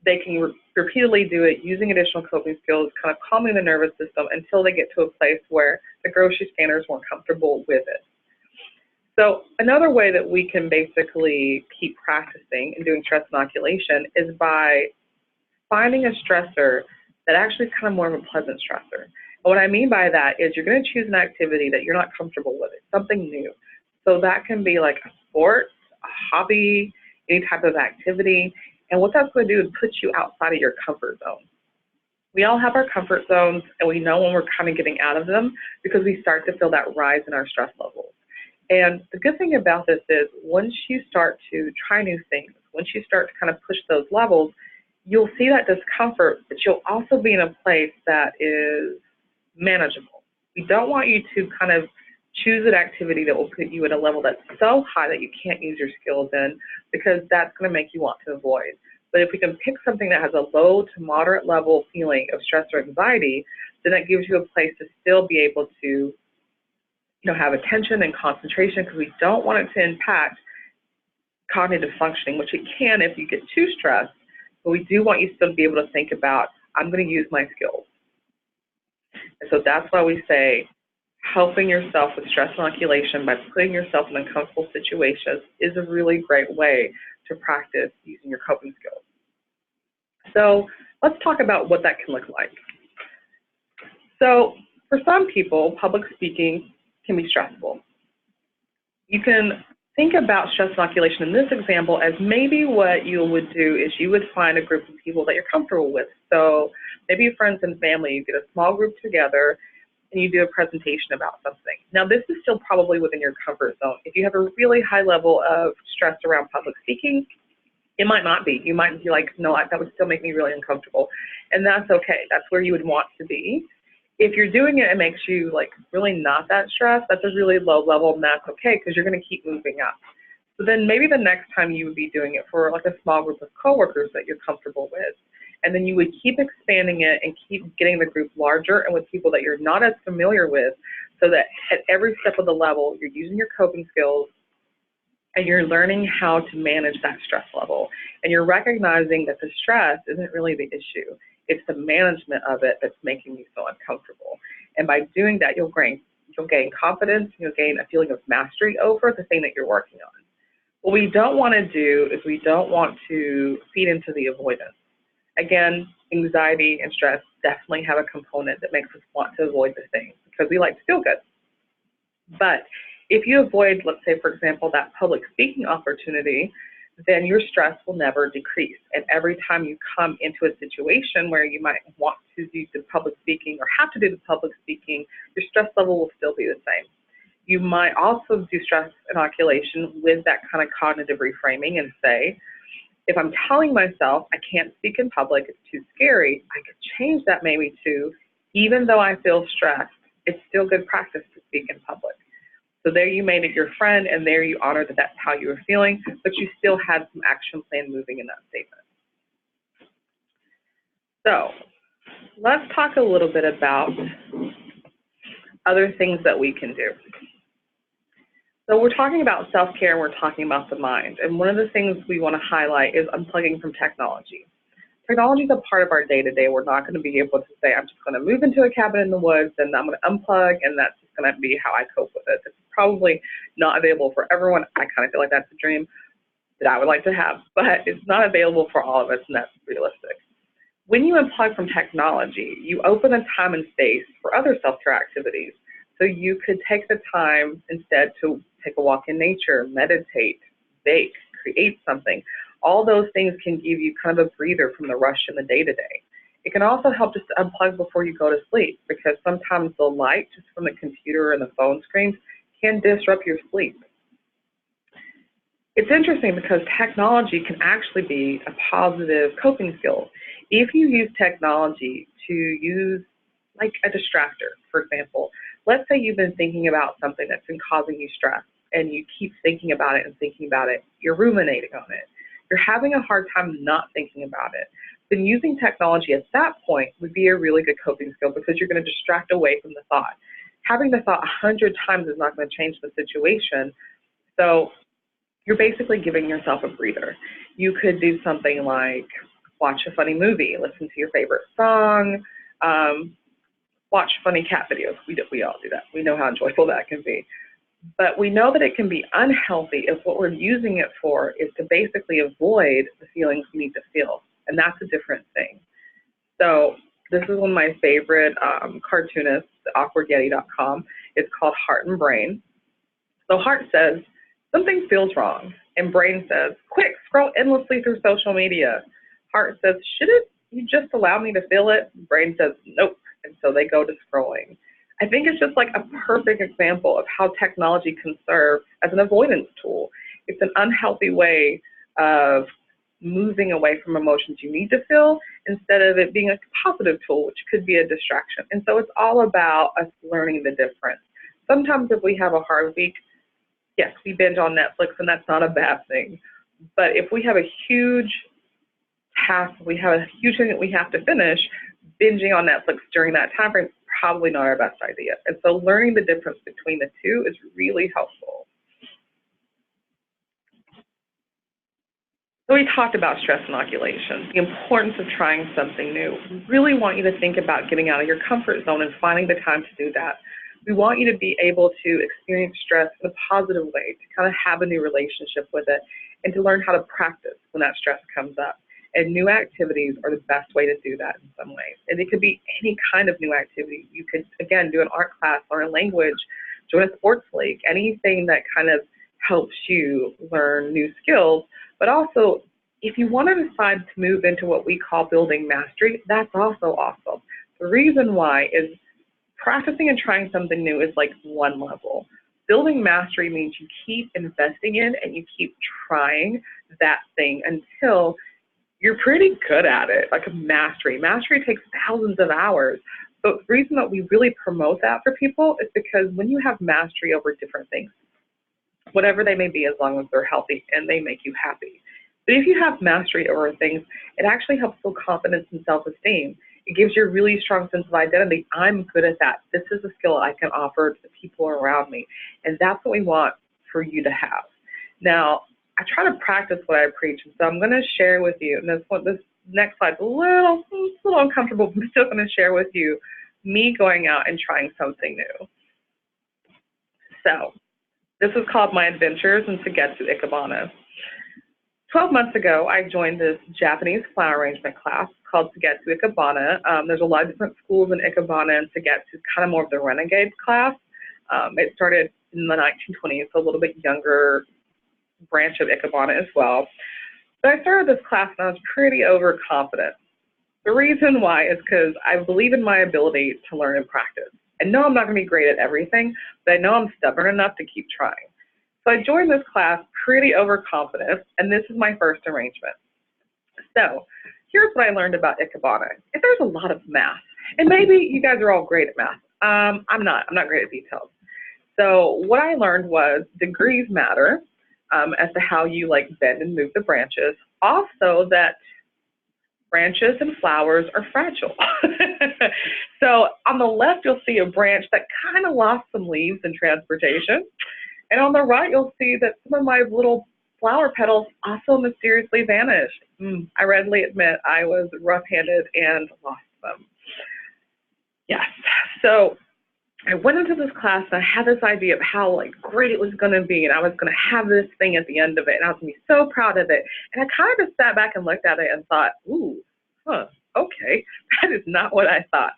they can repeatedly do it using additional coping skills, kind of calming the nervous system until they get to a place where the grocery scanners weren't comfortable with it. So another way that we can basically keep practicing and doing stress inoculation is by finding a stressor that actually is kind of more of a pleasant stressor. And what I mean by that is you're going to choose an activity that you're not comfortable with, something new. So that can be like a sport, a hobby, any type of activity. And what that's going to do is put you outside of your comfort zone. We all have our comfort zones, and we know when we're kind of getting out of them because we start to feel that rise in our stress levels. And the good thing about this is once you start to try new things, once you start to kind of push those levels, you'll see that discomfort, but you'll also be in a place that is manageable. We don't want you to kind of choose an activity that will put you at a level that's so high that you can't use your skills in, because that's going to make you want to avoid. But if we can pick something that has a low to moderate level feeling of stress or anxiety, then that gives you a place to still be able to have attention and concentration, because we don't want it to impact cognitive functioning, which it can if you get too stressed, but we do want you still to be able to think about, I'm going to use my skills. And so that's why we say helping yourself with stress inoculation by putting yourself in uncomfortable situations is a really great way to practice using your coping skills. So let's talk about what that can look like. So for some people, public speaking can be stressful. You can think about stress inoculation in this example as maybe what you would do is you would find a group of people that you're comfortable with. So maybe friends and family, you get a small group together and you do a presentation about something. Now this is still probably within your comfort zone. If you have a really high level of stress around public speaking, it might not be. You might be like, no, that would still make me really uncomfortable. And that's okay. That's where you would want to be. If you're doing it, it makes you like really not that stressed. That's a really low level, and that's okay because you're going to keep moving up. So then maybe the next time you would be doing it for like a small group of coworkers that you're comfortable with. And then you would keep expanding it and keep getting the group larger and with people that you're not as familiar with, so that at every step of the level, you're using your coping skills and you're learning how to manage that stress level. And you're recognizing that the stress isn't really the issue. It's the management of it that's making you so uncomfortable. And by doing that, you'll gain confidence, you'll gain a feeling of mastery over the thing that you're working on. What we don't want to do is we don't want to feed into the avoidance. Again, anxiety and stress definitely have a component that makes us want to avoid the thing because we like to feel good. But if you avoid, let's say, for example, that public speaking opportunity, then your stress will never decrease. And every time you come into a situation where you might want to do the public speaking or have to do the public speaking, your stress level will still be the same. You might also do stress inoculation with that kind of cognitive reframing and say, if I'm telling myself I can't speak in public, it's too scary, I could change that maybe to, even though I feel stressed, it's still good practice to speak in public. So there you made it your friend, and there you honored that that's how you were feeling, but you still had some action plan moving in that statement. So let's talk a little bit about other things that we can do. So we're talking about self-care, and we're talking about the mind. And one of the things we want to highlight is unplugging from technology. Technology is a part of our day-to-day. We're not going to be able to say, I'm just going to move into a cabin in the woods and I'm going to unplug, and that's just going to be how I cope with it. It's probably not available for everyone. I kind of feel like that's a dream that I would like to have, but it's not available for all of us, and that's realistic. When you unplug from technology, you open a time and space for other self-care activities. So you could take the time instead to take a walk in nature, meditate, bake, create something. All those things can give you kind of a breather from the rush in the day-to-day. It can also help just to unplug before you go to sleep, because sometimes the light just from the computer and the phone screens can disrupt your sleep. It's interesting because technology can actually be a positive coping skill. If you use technology to use like a distractor, for example, let's say you've been thinking about something that's been causing you stress and you keep thinking about it and thinking about it, you're ruminating on it. You're having a hard time not thinking about it. Then using technology at that point would be a really good coping skill, because you're going to distract away from the thought. Having the thought 100 times is not going to change the situation. So you're basically giving yourself a breather. You could do something like watch a funny movie, listen to your favorite song, watch funny cat videos. We all do that. We know how enjoyable that can be. But we know that it can be unhealthy if what we're using it for is to basically avoid the feelings we need to feel. And that's a different thing. So this is one of my favorite cartoonists, awkwardyeti.com. It's called Heart and Brain. So Heart says, something feels wrong. And Brain says, quick, scroll endlessly through social media. Heart says, shouldn't you just allow me to feel it? Brain says, nope. And so they go to scrolling. I think it's just like a perfect example of how technology can serve as an avoidance tool. It's an unhealthy way of moving away from emotions you need to feel instead of it being a positive tool, which could be a distraction. And so it's all about us learning the difference. Sometimes if we have a hard week, yes, we binge on Netflix, and that's not a bad thing. But if we have a huge task, we have a huge thing that we have to finish, binging on Netflix during that time frame, probably not our best idea. And so learning the difference between the two is really helpful. So we talked about stress inoculation, the importance of trying something new. We really want you to think about getting out of your comfort zone and finding the time to do that. We want you to be able to experience stress in a positive way, to kind of have a new relationship with it, and to learn how to practice when that stress comes up. And new activities are the best way to do that in some ways. And it could be any kind of new activity. You could, again, do an art class, learn a language, join a sports league, anything that kind of helps you learn new skills. But also, if you want to decide to move into what we call building mastery, that's also awesome. The reason why is practicing and trying something new is like one level. Building mastery means you keep investing in and you keep trying that thing until you're pretty good at it, like a mastery. Mastery takes thousands of hours. But the reason that we really promote that for people is because when you have mastery over different things, whatever they may be, as long as they're healthy and they make you happy. But if you have mastery over things, it actually helps build confidence and self-esteem. It gives you a really strong sense of identity. I'm good at that. This is a skill I can offer to the people around me. And that's what we want for you to have. Now, I try to practice what I preach, and so I'm going to share with you, and this next slide's a little uncomfortable, but I'm still going to share with you me going out and trying something new. So this is called My Adventures in Sugetsu Ikebana. 12 months ago, I joined this Japanese flower arrangement class called Sugetsu Ikebana. There's a lot of different schools in Ikebana, and Sugetsu is kind of more of the renegade class. It started in the 1920s, so a little bit younger branch of Ikebana as well. But I started this class and I was pretty overconfident. The reason why is because I believe in my ability to learn and practice. I know I'm not going to be great at everything, but I know I'm stubborn enough to keep trying. So I joined this class pretty overconfident, and this is my first arrangement. So here's what I learned about Ikebana. There's a lot of math, and maybe you guys are all great at math. I'm not great at details. So what I learned was degrees matter. As to how you like bend and move the branches. Also that branches and flowers are fragile. So on the left, you'll see a branch that kind of lost some leaves in transportation. And on the right, you'll see that some of my little flower petals also mysteriously vanished. I readily admit I was rough-handed and lost them. Yes, so I went into this class and I had this idea of how like great it was going to be, and I was going to have this thing at the end of it, and I was going to be so proud of it. And I kind of just sat back and looked at it and thought, okay, that is not what I thought.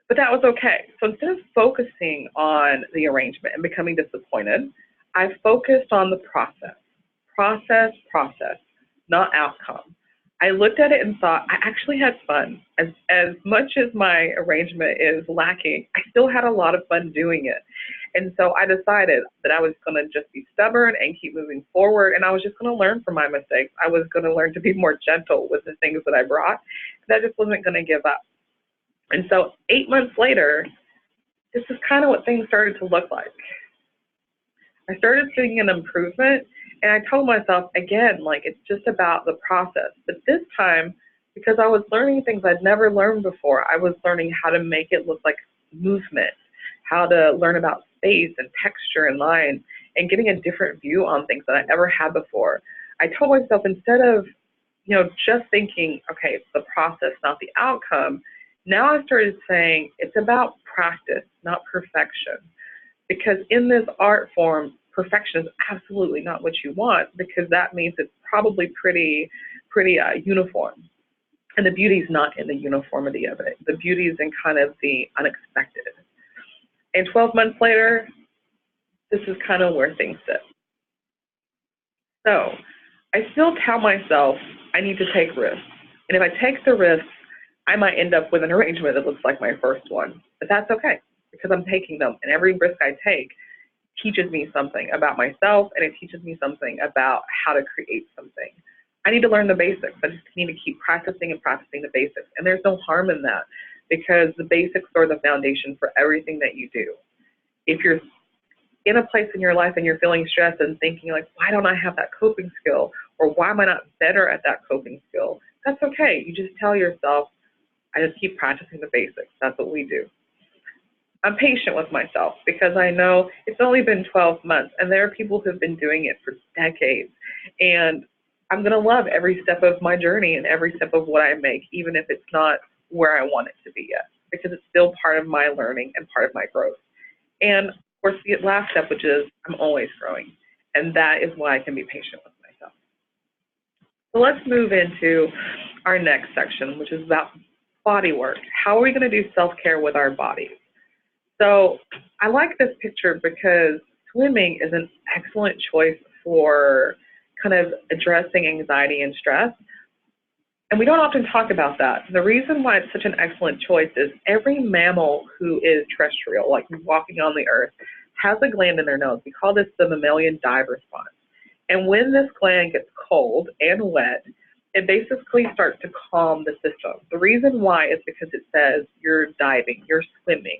But that was okay. So instead of focusing on the arrangement and becoming disappointed, I focused on the process, not outcome. I looked at it and thought, I actually had fun. As much as my arrangement is lacking, I still had a lot of fun doing it. And so I decided that I was going to just be stubborn and keep moving forward, and I was just going to learn from my mistakes. I was going to learn to be more gentle with the things that I brought, and I just wasn't going to give up. And so 8 months later, this is kind of what things started to look like. I started seeing an improvement, and I told myself, again, like it's just about the process. But this time, because I was learning things I'd never learned before, I was learning how to make it look like movement, how to learn about space and texture and line. and getting a different view on things that I never had before. I told myself, instead of, just thinking, okay, it's the process, not the outcome, now I started saying it's about practice, not perfection. Because in this art form, perfection is absolutely not what you want, because that means it's probably pretty uniform. And the beauty is not in the uniformity of it. The beauty is in kind of the unexpected. And 12 months later, this is kind of where things sit. So I still tell myself I need to take risks. And if I take the risks, I might end up with an arrangement that looks like my first one. But that's okay, because I'm taking them. And every risk I take teaches me something about myself, and it teaches me something about how to create something. I need to learn the basics. I just need to keep practicing and practicing the basics. And there's no harm in that, because the basics are the foundation for everything that you do. If you're in a place in your life and you're feeling stressed and thinking like, why don't I have that coping skill? Or why am I not better at that coping skill? That's okay. You just tell yourself, I just keep practicing the basics. That's what we do. I'm patient with myself, because I know it's only been 12 months and there are people who've been doing it for decades. And I'm going to love every step of my journey and every step of what I make, even if it's not where I want it to be yet, because it's still part of my learning and part of my growth. And of course, the last step, which is I'm always growing. And that is why I can be patient with myself. So let's move into our next section, which is about body work. How are we going to do self-care with our bodies? So I like this picture because swimming is an excellent choice for kind of addressing anxiety and stress. And we don't often talk about that. The reason why it's such an excellent choice is every mammal who is terrestrial, like walking on the earth, has a gland in their nose. We call this the mammalian dive response. And when this gland gets cold and wet, it basically starts to calm the system. The reason why is because it says you're diving, you're swimming,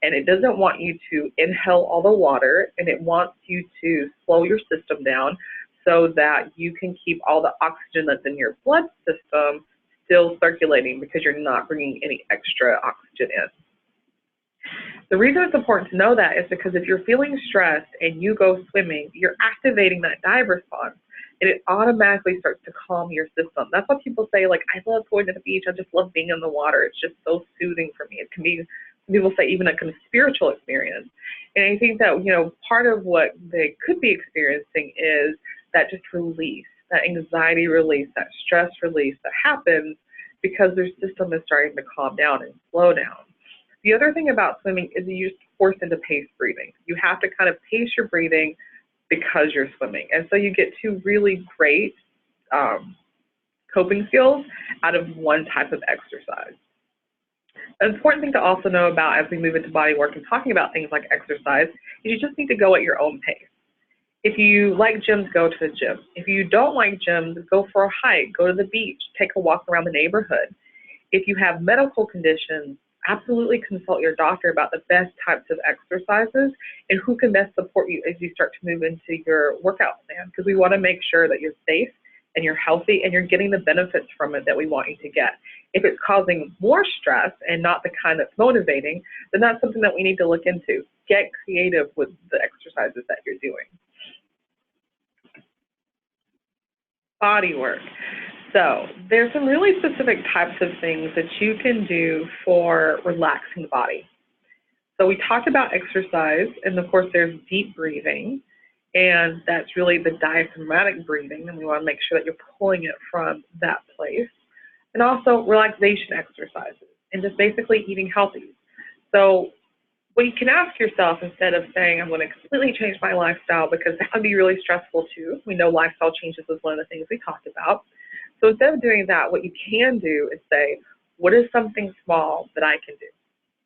and it doesn't want you to inhale all the water, and it wants you to slow your system down so that you can keep all the oxygen that's in your blood system still circulating, because you're not bringing any extra oxygen in. The reason it's important to know that is because if you're feeling stressed and you go swimming, you're activating that dive response, and it automatically starts to calm your system. That's why people say, like, I love going to the beach. I just love being in the water. It's just so soothing for me. It can be, people say, even a kind of spiritual experience. And I think that, part of what they could be experiencing is that just release, that anxiety release, that stress release that happens because their system is starting to calm down and slow down. The other thing about swimming is you're forced into paced breathing. You have to kind of pace your breathing because you're swimming. And so you get two really great coping skills out of one type of exercise. An important thing to also know about as we move into body work and talking about things like exercise is you just need to go at your own pace. If you like gyms, go to the gym. If you don't like gyms, go for a hike, go to the beach, take a walk around the neighborhood. If you have medical conditions, absolutely consult your doctor about the best types of exercises and who can best support you as you start to move into your workout plan, because we want to make sure that you're safe and you're healthy and you're getting the benefits from it that we want you to get. If it's causing more stress and not the kind that's motivating, then that's something that we need to look into. Get creative with the exercises that you're doing. Body work. So there's some really specific types of things that you can do for relaxing the body. So we talked about exercise, and of course there's deep breathing, and that's really the diaphragmatic breathing, and we want to make sure that you're pulling it from that place. And also relaxation exercises, and just basically eating healthy. So what you can ask yourself, instead of saying, I'm going to completely change my lifestyle, because that would be really stressful too. We know lifestyle changes is one of the things we talked about. So instead of doing that, what you can do is say, what is something small that I can do?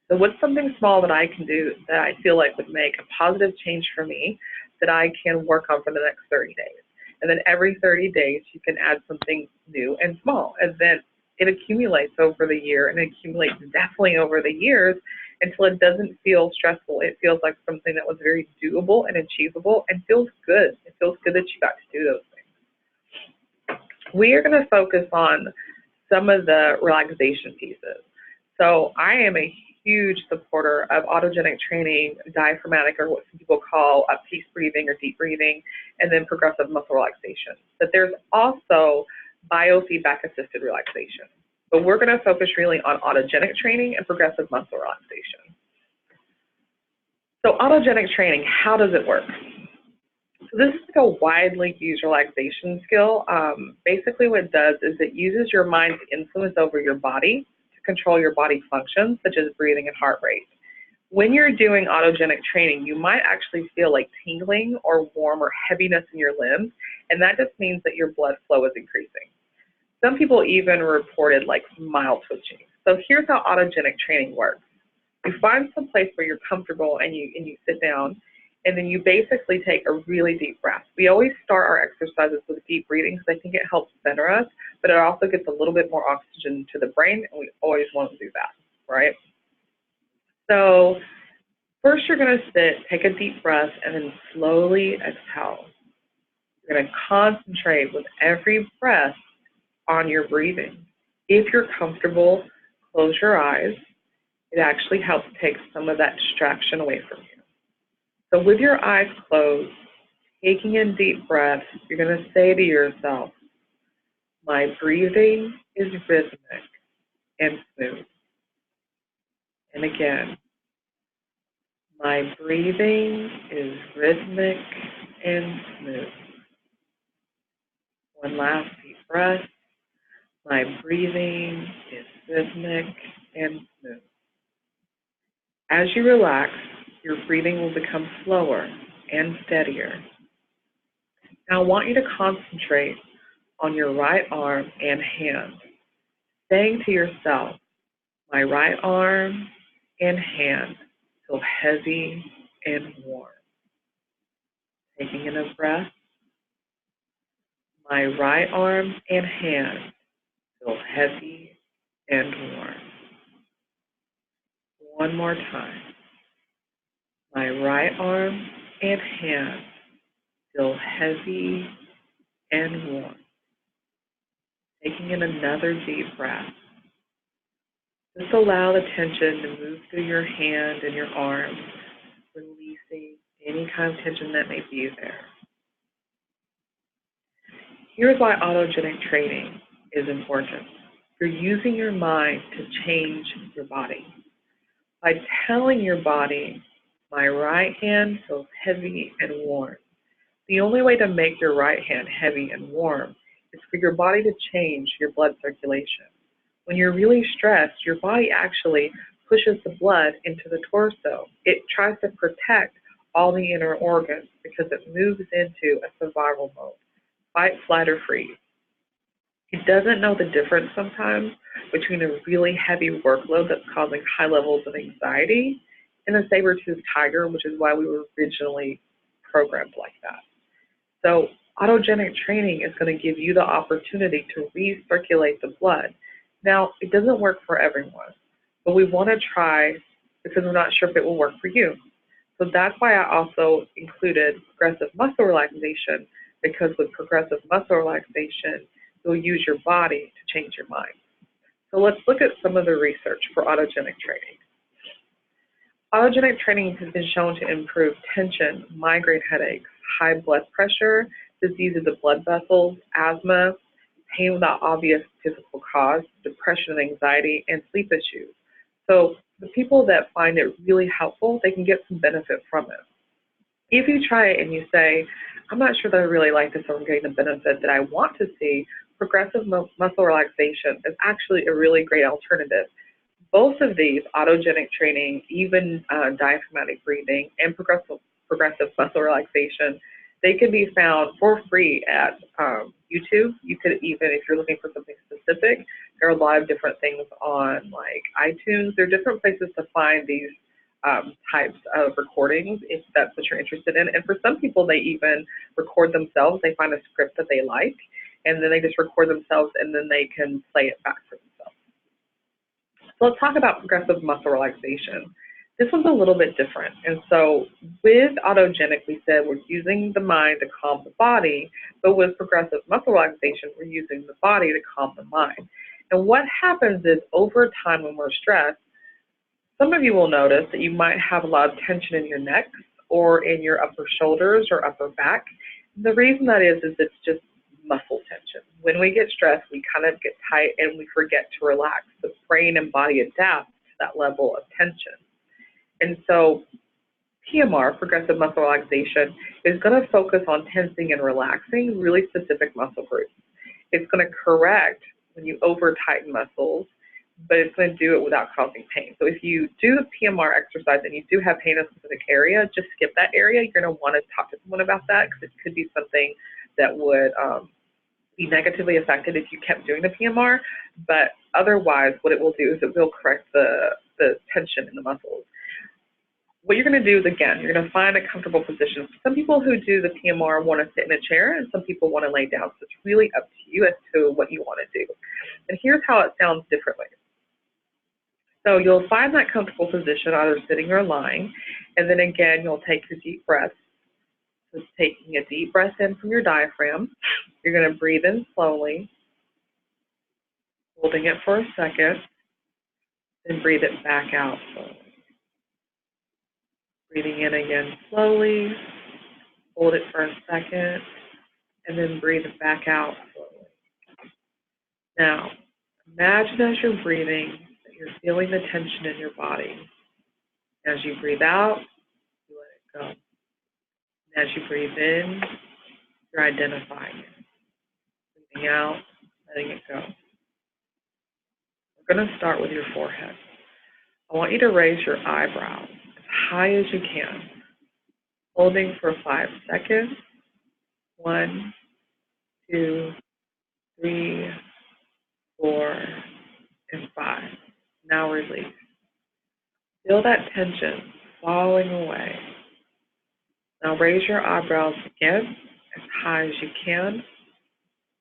So what's something small that I can do that I feel like would make a positive change for me that I can work on for the next 30 days? And then every 30 days, you can add something new and small. And then it accumulates over the year, and it accumulates definitely over the years until it doesn't feel stressful. It feels like something that was very doable and achievable and feels good. It feels good that you got to do those things. We are going to focus on some of the relaxation pieces. So I am a huge supporter of autogenic training, diaphragmatic, or what some people call peace breathing or deep breathing, and then progressive muscle relaxation. But there's also biofeedback assisted relaxation. But we're going to focus really on autogenic training and progressive muscle relaxation. So autogenic training, how does it work? So this is like a widely used relaxation skill. Basically what it does is it uses your mind's influence over your body to control your body functions, such as breathing and heart rate. When you're doing autogenic training, you might actually feel like tingling or warm or heaviness in your limbs, and that just means that your blood flow is increasing. Some people even reported like mild twitching. So here's how autogenic training works. You find some place where you're comfortable and you sit down, and then you basically take a really deep breath. We always start our exercises with deep breathing because I think it helps center us, but it also gets a little bit more oxygen to the brain, and we always want to do that, right? So first you're going to sit, take a deep breath, and then slowly exhale. You're going to concentrate with every breath on your breathing. If you're comfortable, close your eyes. It actually helps take some of that distraction away from you. So with your eyes closed, taking in deep breaths, you're going to say to yourself, my breathing is rhythmic and smooth. And again, my breathing is rhythmic and smooth. One last deep breath. My breathing is rhythmic and smooth. As you relax, your breathing will become slower and steadier. Now I want you to concentrate on your right arm and hand, saying to yourself, my right arm and hand feel heavy and warm. Taking in a breath, my right arm and hand feel heavy and warm. One more time. My right arm and hand feel heavy and warm. Taking in another deep breath. Just allow the tension to move through your hand and your arm, releasing any kind of tension that may be there. Here's why autogenic training is important. You're using your mind to change your body. By telling your body, my right hand feels heavy and warm. The only way to make your right hand heavy and warm is for your body to change your blood circulation. When you're really stressed, your body actually pushes the blood into the torso. It tries to protect all the inner organs because it moves into a survival mode, fight, flight, or freeze. It doesn't know the difference sometimes between a really heavy workload that's causing high levels of anxiety and a saber-toothed tiger, which is why we were originally programmed like that. So autogenic training is going to give you the opportunity to recirculate the blood. Now, it doesn't work for everyone, but we want to try because we're not sure if it will work for you. So that's why I also included progressive muscle relaxation, because with progressive muscle relaxation, you'll use your body to change your mind. So let's look at some of the research for autogenic training. Autogenic training has been shown to improve tension, migraine headaches, high blood pressure, disease of the blood vessels, asthma, pain without obvious physical cause, depression and anxiety, and sleep issues. So the people that find it really helpful, they can get some benefit from it. If you try it and you say, I'm not sure that I really like this or I'm getting the benefit that I want to see, progressive muscle relaxation is actually a really great alternative. Both of these, autogenic training, even diaphragmatic breathing, and progressive muscle relaxation, they can be found for free at YouTube. You could even, if you're looking for something specific, there are a lot of different things on like iTunes. There are different places to find these types of recordings if that's what you're interested in. And for some people, they even record themselves. They find a script that they like, and then they just record themselves, and then they can play it back for themselves. So let's talk about progressive muscle relaxation. This one's a little bit different. And so with autogenic, we said we're using the mind to calm the body, but with progressive muscle relaxation, we're using the body to calm the mind. And what happens is over time when we're stressed, Some of you will notice that you might have a lot of tension in your neck or in your upper shoulders or upper back. And the reason that is it's just muscle tension. When we get stressed, we kind of get tight and we forget to relax. The brain and body adapt to that level of tension. And so PMR, progressive muscle relaxation, is going to focus on tensing and relaxing really specific muscle groups. It's going to correct when you over-tighten muscles, but it's going to do it without causing pain. So if you do the PMR exercise and you do have pain in a specific area, just skip that area. You're going to want to talk to someone about that because it could be something that would be negatively affected if you kept doing the PMR. But otherwise, what it will do is it will correct the tension in the muscles. What you're going to do is, again, you're going to find a comfortable position. Some people who do the PMR want to sit in a chair, and some people want to lay down. So it's really up to you as to what you want to do. And here's how it sounds differently. So you'll find that comfortable position, either sitting or lying, and then again, you'll take your deep breaths. So taking a deep breath in from your diaphragm. You're going to breathe in slowly, holding it for a second, then breathe it back out slowly. Breathing in again slowly, hold it for a second, and then breathe it back out slowly. Now, imagine as you're breathing that you're feeling the tension in your body. As you breathe out, you let it go. And as you breathe in, you're identifying it. Breathing out, letting it go. We're going to start with your forehead. I want you to raise your eyebrows as high as you can, holding for 5 seconds. 1, 2, 3, 4, and 5. Now release. Feel that tension falling away. Now raise your eyebrows again as high as you can,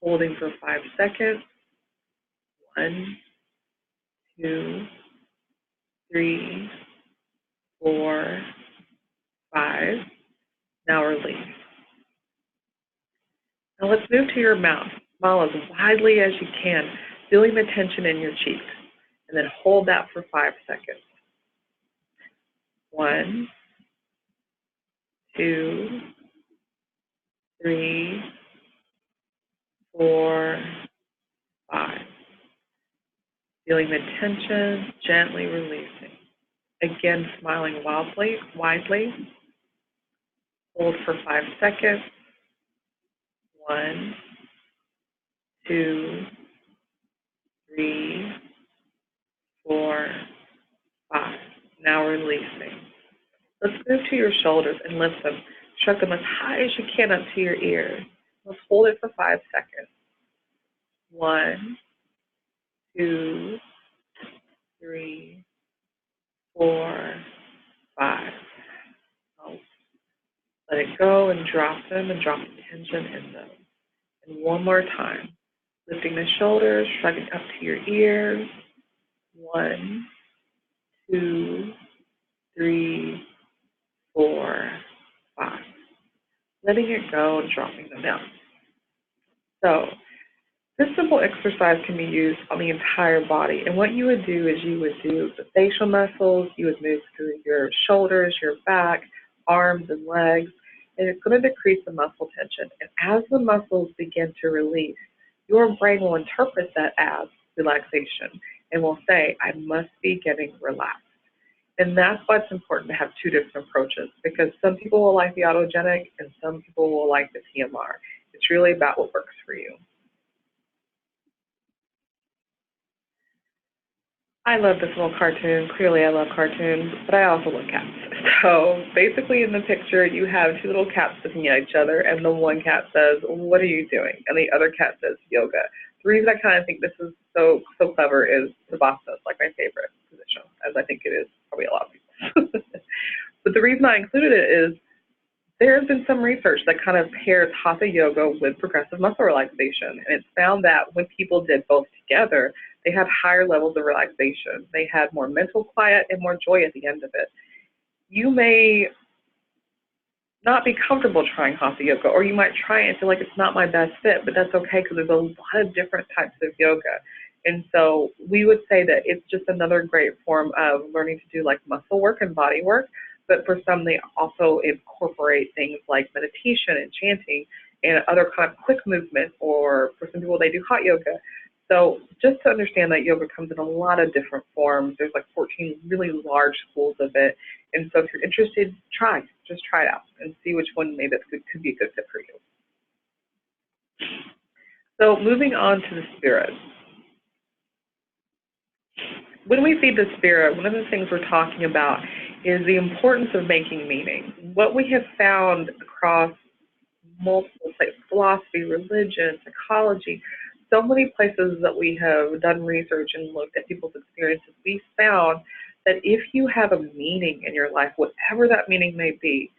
holding for 5 seconds. 1, 2, 3, 4, 5. Now release. Now let's move to your mouth. Smile as widely as you can, feeling the tension in your cheeks. And then hold that for 5 seconds. 1, 2, 3, 4, 5. Feeling the tension, gently releasing. Again, smiling widely. Hold for 5 seconds. 1, 2, 3, 4, 5. Now releasing. Let's move to your shoulders and lift them. Shrug them as high as you can up to your ears. Let's hold it for 5 seconds. 1, 2, 3, 4, 5. I'll let it go and drop them and drop the tension in them. And one more time. Lifting the shoulders, shrugging up to your ears. 1, 2, 3, 4, 5. Letting it go and dropping them down. So this simple exercise can be used on the entire body. And what you would do is you would do the facial muscles, you would move through your shoulders, your back, arms and legs, and it's going to decrease the muscle tension. And as the muscles begin to release, your brain will interpret that as relaxation and will say, I must be getting relaxed. And that's why it's important to have 2 different approaches, because some people will like the autogenic and some people will like the PMR. It's really about what works for you. I love this little cartoon. Clearly I love cartoons, but I also love cats. So basically in the picture, you have 2 little cats looking at each other, and the one cat says, what are you doing? And the other cat says, yoga. The reason I kind of think this is so clever is Savasana is like my favorite position, as I think it is probably a lot of people. But the reason I included it is there has been some research that kind of pairs Hatha yoga with progressive muscle relaxation, and it's found that when people did both together, they had higher levels of relaxation. They had more mental quiet and more joy at the end of it. You may not be comfortable trying Hatha yoga, or you might try it and feel like it's not my best fit, but that's okay because there's a lot of different types of yoga. And so we would say that it's just another great form of learning to do like muscle work and body work. But for some, they also incorporate things like meditation and chanting and other kind of quick movement, or for some people, they do hot yoga. So just to understand that yoga comes in a lot of different forms. There's like 14 really large schools of it. And so if you're interested, just try it out and see which one maybe could be a good fit for you. So moving on to the spirit. When we feed the spirit, one of the things we're talking about is the importance of making meaning. What we have found across multiple places, philosophy, religion, psychology, so many places that we have done research and looked at people's experiences, we found that if you have a meaning in your life, whatever that meaning may be,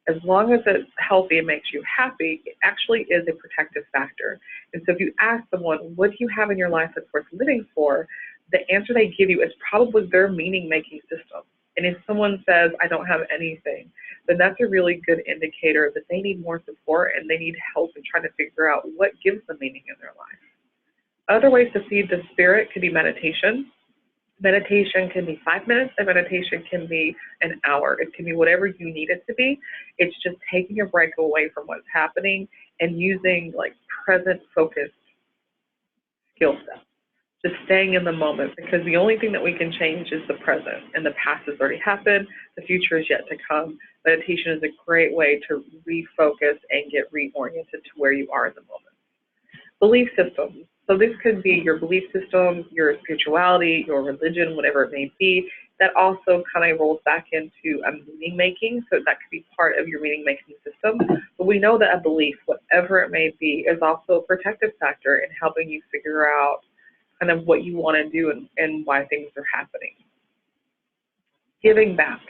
as long as it's healthy and makes you happy, it actually is a protective factor. And so if you ask someone, what do you have in your life that's worth living for? The answer they give you is probably their meaning-making system. And if someone says, I don't have anything, then that's a really good indicator that they need more support and they need help in trying to figure out what gives them meaning in their life. Other ways to feed the spirit could be meditation. Meditation can be 5 minutes, and meditation can be an hour. It can be whatever you need it to be. It's just taking a break away from what's happening and using like present focused skill sets. Just staying in the moment, because the only thing that we can change is the present, and the past has already happened, the future is yet to come. Meditation is a great way to refocus and get reoriented to where you are in the moment. Belief systems. So this could be your belief system, your spirituality, your religion, whatever it may be. That also kind of rolls back into meaning making, so that could be part of your meaning making system. But we know that a belief, whatever it may be, is also a protective factor in helping you figure out kind of what you want to do and why things are happening. Giving back.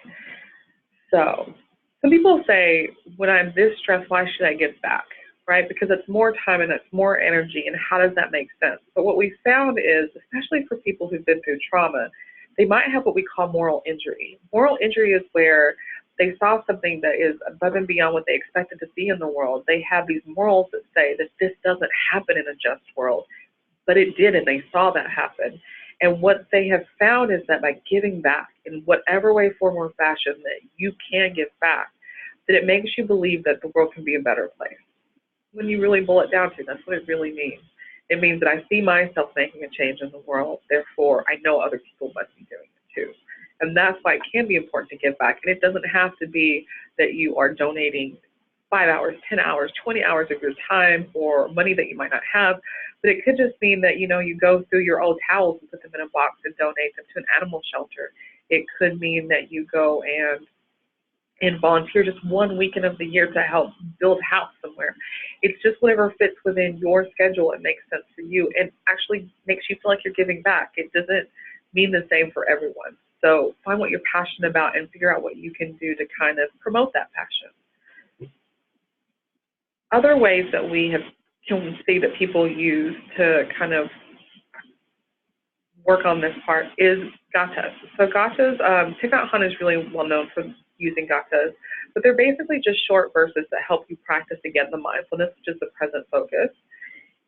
So some people say, when I'm this stressed, why should I give back, right? Because it's more time and it's more energy, and how does that make sense? But what we found is, especially for people who've been through trauma, they might have what we call moral injury. Moral injury is where they saw something that is above and beyond what they expected to see in the world. They have these morals that say that this doesn't happen in a just world. But it did, and they saw that happen. And what they have found is that by giving back in whatever way, form, or fashion that you can give back, that it makes you believe that the world can be a better place. When you really boil it down to, that's what it really means. It means that I see myself making a change in the world, therefore I know other people must be doing it too. And that's why it can be important to give back. And it doesn't have to be that you are donating 5 hours, 10 hours, 20 hours of your time or money that you might not have. But it could just mean that, you go through your old towels and put them in a box and donate them to an animal shelter. It could mean that you go and volunteer just 1 weekend of the year to help build a house somewhere. It's just whatever fits within your schedule and makes sense for you and actually makes you feel like you're giving back. It doesn't mean the same for everyone. So find what you're passionate about and figure out what you can do to kind of promote that passion. Other ways that we can see that people use to kind of work on this part is gatas. So gatas, Thich Nhat Hanh is really well known for using gatas, but they're basically just short verses that help you practice again the mindfulness, which is the present focus.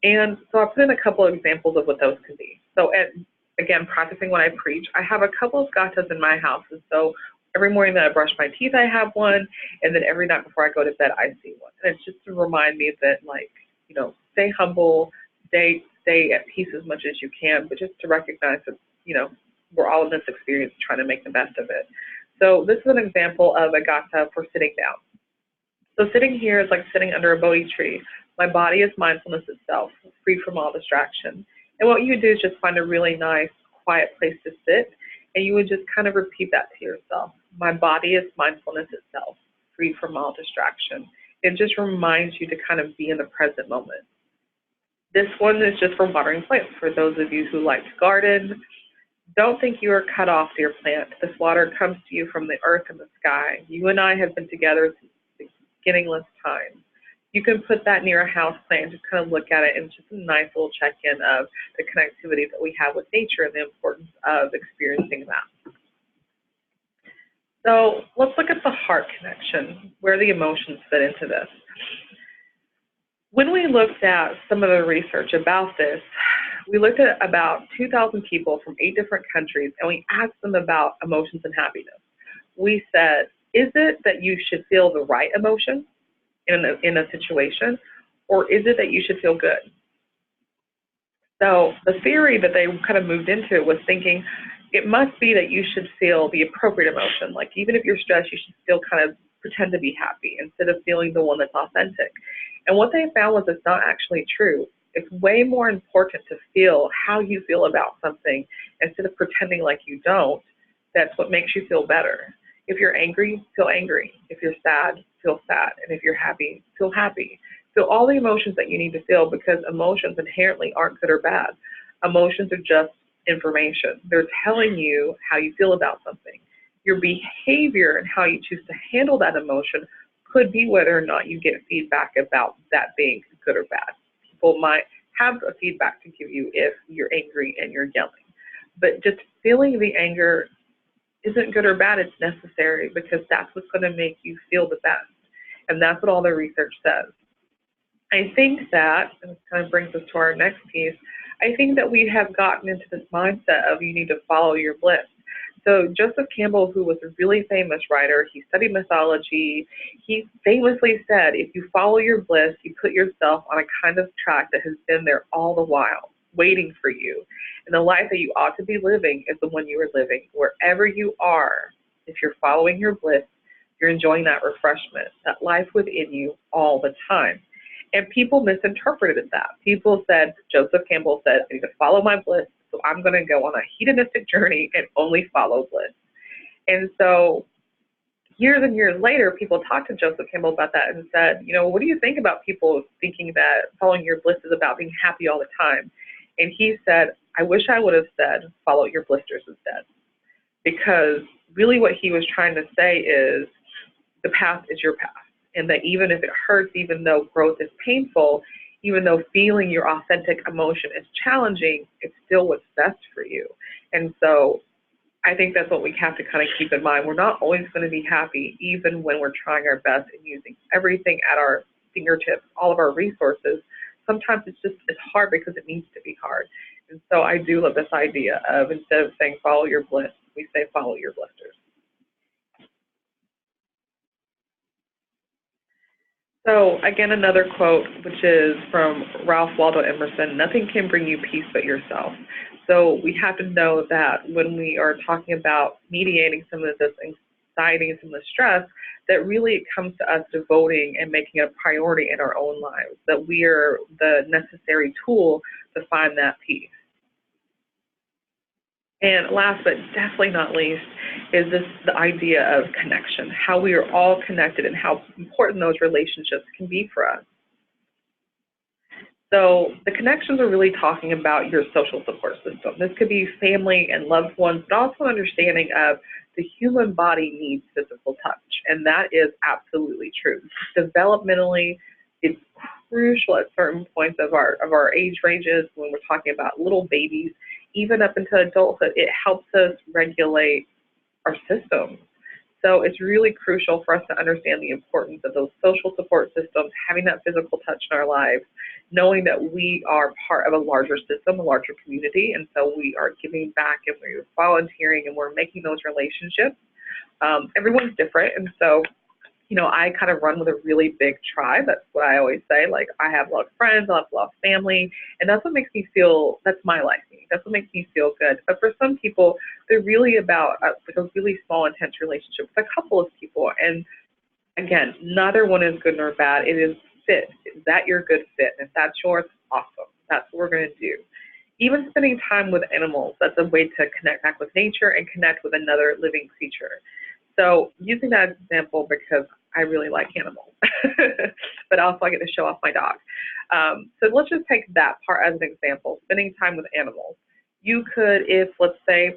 And so I put in a couple of examples of what those can be. So again, practicing what I preach, I have a couple of gatas in my house, and so every morning that I brush my teeth, I have one, and then every night before I go to bed, I see one. And it's just to remind me that, stay humble, stay at peace as much as you can, but just to recognize that, we're all in this experience trying to make the best of it. So this is an example of a gata for sitting down. So sitting here is like sitting under a Bodhi tree. My body is mindfulness itself, free from all distraction. And what you would do is just find a really nice, quiet place to sit, and you would just kind of repeat that to yourself. My body is mindfulness itself, free from all distraction. It just reminds you to kind of be in the present moment. This one is just for watering plants. For those of you who like to garden, don't think you are cut off to your plant. This water comes to you from the earth and the sky. You and I have been together since the beginningless time. You can put that near a house plant and just kind of look at it, and it's just a nice little check-in of the connectivity that we have with nature and the importance of experiencing that. So let's look at the heart connection, where the emotions fit into this. When we looked at some of the research about this, we looked at about 2,000 people from 8 different countries, and we asked them about emotions and happiness. We said, is it that you should feel the right emotion in a situation, or is it that you should feel good? So the theory that they kind of moved into was thinking it must be that you should feel the appropriate emotion. Like even if you're stressed, you should still kind of pretend to be happy instead of feeling the one that's authentic. And what they found was it's not actually true. It's way more important to feel how you feel about something instead of pretending like you don't. That's what makes you feel better. If you're angry, feel angry. If you're sad, feel sad. And if you're happy, feel happy. Feel all the emotions that you need to feel, because emotions inherently aren't good or bad. Emotions are just information. They're telling you how you feel about something. Your behavior and how you choose to handle that emotion could be whether or not you get feedback about that being good or bad. People might have a feedback to give you if you're angry and you're yelling. But just feeling the anger isn't good or bad, it's necessary, because that's what's going to make you feel the best. And that's what all the research says. I think that, and this kind of brings us to our next piece, I think that we have gotten into this mindset of you need to follow your bliss. So Joseph Campbell, who was a really famous writer, he studied mythology, he famously said, if you follow your bliss, you put yourself on a kind of track that has been there all the while, waiting for you. And the life that you ought to be living is the one you are living. Wherever you are, if you're following your bliss, you're enjoying that refreshment, that life within you all the time. And people misinterpreted that. People said, Joseph Campbell said, I need to follow my bliss, so I'm going to go on a hedonistic journey and only follow bliss. And so years and years later, people talked to Joseph Campbell about that and said, you know, what do you think about people thinking that following your bliss is about being happy all the time? And he said, I wish I would have said, follow your blisters instead. Because really what he was trying to say is the path is your path. And that even if it hurts, even though growth is painful, even though feeling your authentic emotion is challenging, it's still what's best for you. And so I think that's what we have to kind of keep in mind. We're not always going to be happy, even when we're trying our best and using everything at our fingertips, all of our resources. Sometimes it's hard because it needs to be hard. And so I do love this idea of, instead of saying follow your bliss, we say follow your blisters. So again, another quote, which is from Ralph Waldo Emerson, nothing can bring you peace but yourself. So we have to know that when we are talking about mediating some of this anxiety and some of the stress, that really it comes to us devoting and making it a priority in our own lives, that we are the necessary tool to find that peace. And last but definitely not least is the idea of connection, how we are all connected and how important those relationships can be for us. So the connections are really talking about your social support system. This could be family and loved ones, but also understanding of the human body needs physical touch, and that is absolutely true. Developmentally, it's crucial at certain points of our age ranges when we're talking about little babies, even up into adulthood. It helps us regulate our systems. So it's really crucial for us to understand the importance of those social support systems, having that physical touch in our lives, knowing that we are part of a larger system, a larger community, and so we are giving back and we're volunteering and we're making those relationships. Everyone's different, and so you know, I kind of run with a really big tribe. That's what I always say. Like, I have a lot of friends, I have a lot of family, and that's what makes me feel, that's my life. That's what makes me feel good. But for some people, they're really about like a really small, intense relationship with a couple of people. And again, neither one is good nor bad. It is fit. Is that your good fit? And if that's yours, awesome. That's what we're going to do. Even spending time with animals, that's a way to connect back with nature and connect with another living creature. So using that example, because I really like animals, but also I get to show off my dog. So let's just take that part as an example, spending time with animals. You could, if let's say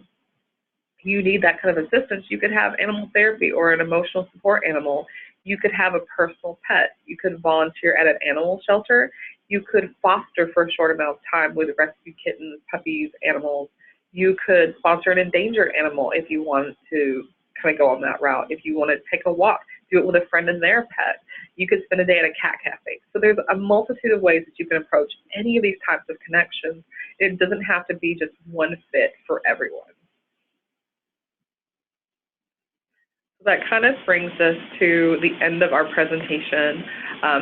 you need that kind of assistance, you could have animal therapy or an emotional support animal. You could have a personal pet. You could volunteer at an animal shelter. You could foster for a short amount of time with rescue kittens, puppies, animals. You could sponsor an endangered animal if you wanted to kind of go on that route. If you want to take a walk, do it with a friend and their pet. You could spend a day at a cat cafe. So there's a multitude of ways that you can approach any of these types of connections. It doesn't have to be just one fit for everyone. That kind of brings us to the end of our presentation.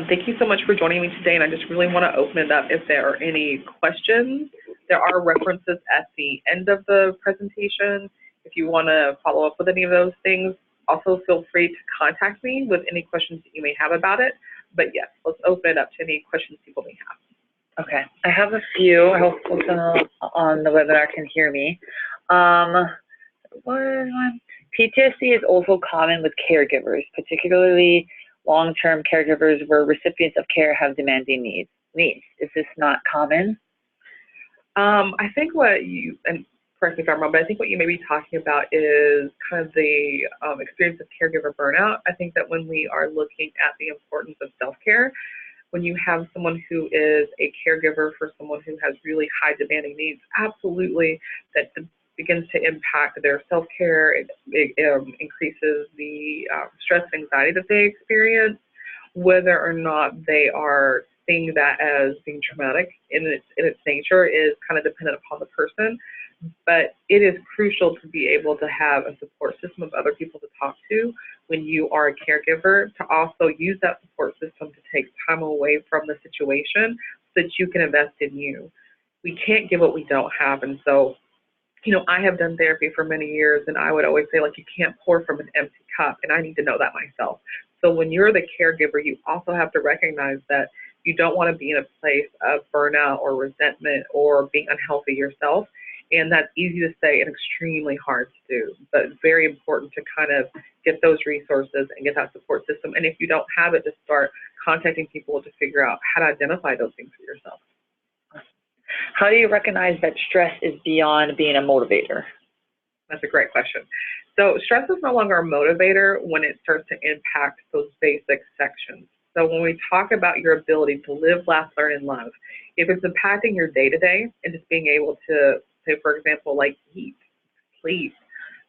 Thank you so much for joining me today, and I just really want to open it up if there are any questions. There are references at the end of the presentation. If you want to follow up with any of those things, also feel free to contact me with any questions that you may have about it. But yes, let's open it up to any questions people may have. Okay, I have a few. I hope someone on the webinar can hear me. PTSD is also common with caregivers, particularly long-term caregivers where recipients of care have demanding needs. Is this not common? I think what you, and correct me if I'm wrong, but I think what you may be talking about is kind of the experience of caregiver burnout. I think that when we are looking at the importance of self-care, when you have someone who is a caregiver for someone who has really high demanding needs, absolutely that begins to impact their self-care. It increases the stress and anxiety that they experience, whether or not they are seeing that as being traumatic in its nature is kind of dependent upon the person. But it is crucial to be able to have a support system of other people to talk to when you are a caregiver, to also use that support system to take time away from the situation so that you can invest in you. We can't give what we don't have, and so I have done therapy for many years, and I would always say, like, you can't pour from an empty cup, and I need to know that myself. So when you're the caregiver, you also have to recognize that you don't want to be in a place of burnout or resentment or being unhealthy yourself, and that's easy to say and extremely hard to do, but very important to kind of get those resources and get that support system. And if you don't have it, to start contacting people to figure out how to identify those things for yourself. How do you recognize that stress is beyond being a motivator? That's a great question. So stress is no longer a motivator when it starts to impact those basic sections. So when we talk about your ability to live, laugh, learn, and love, if it's impacting your day-to-day and just being able to, say, for example, like eat, sleep,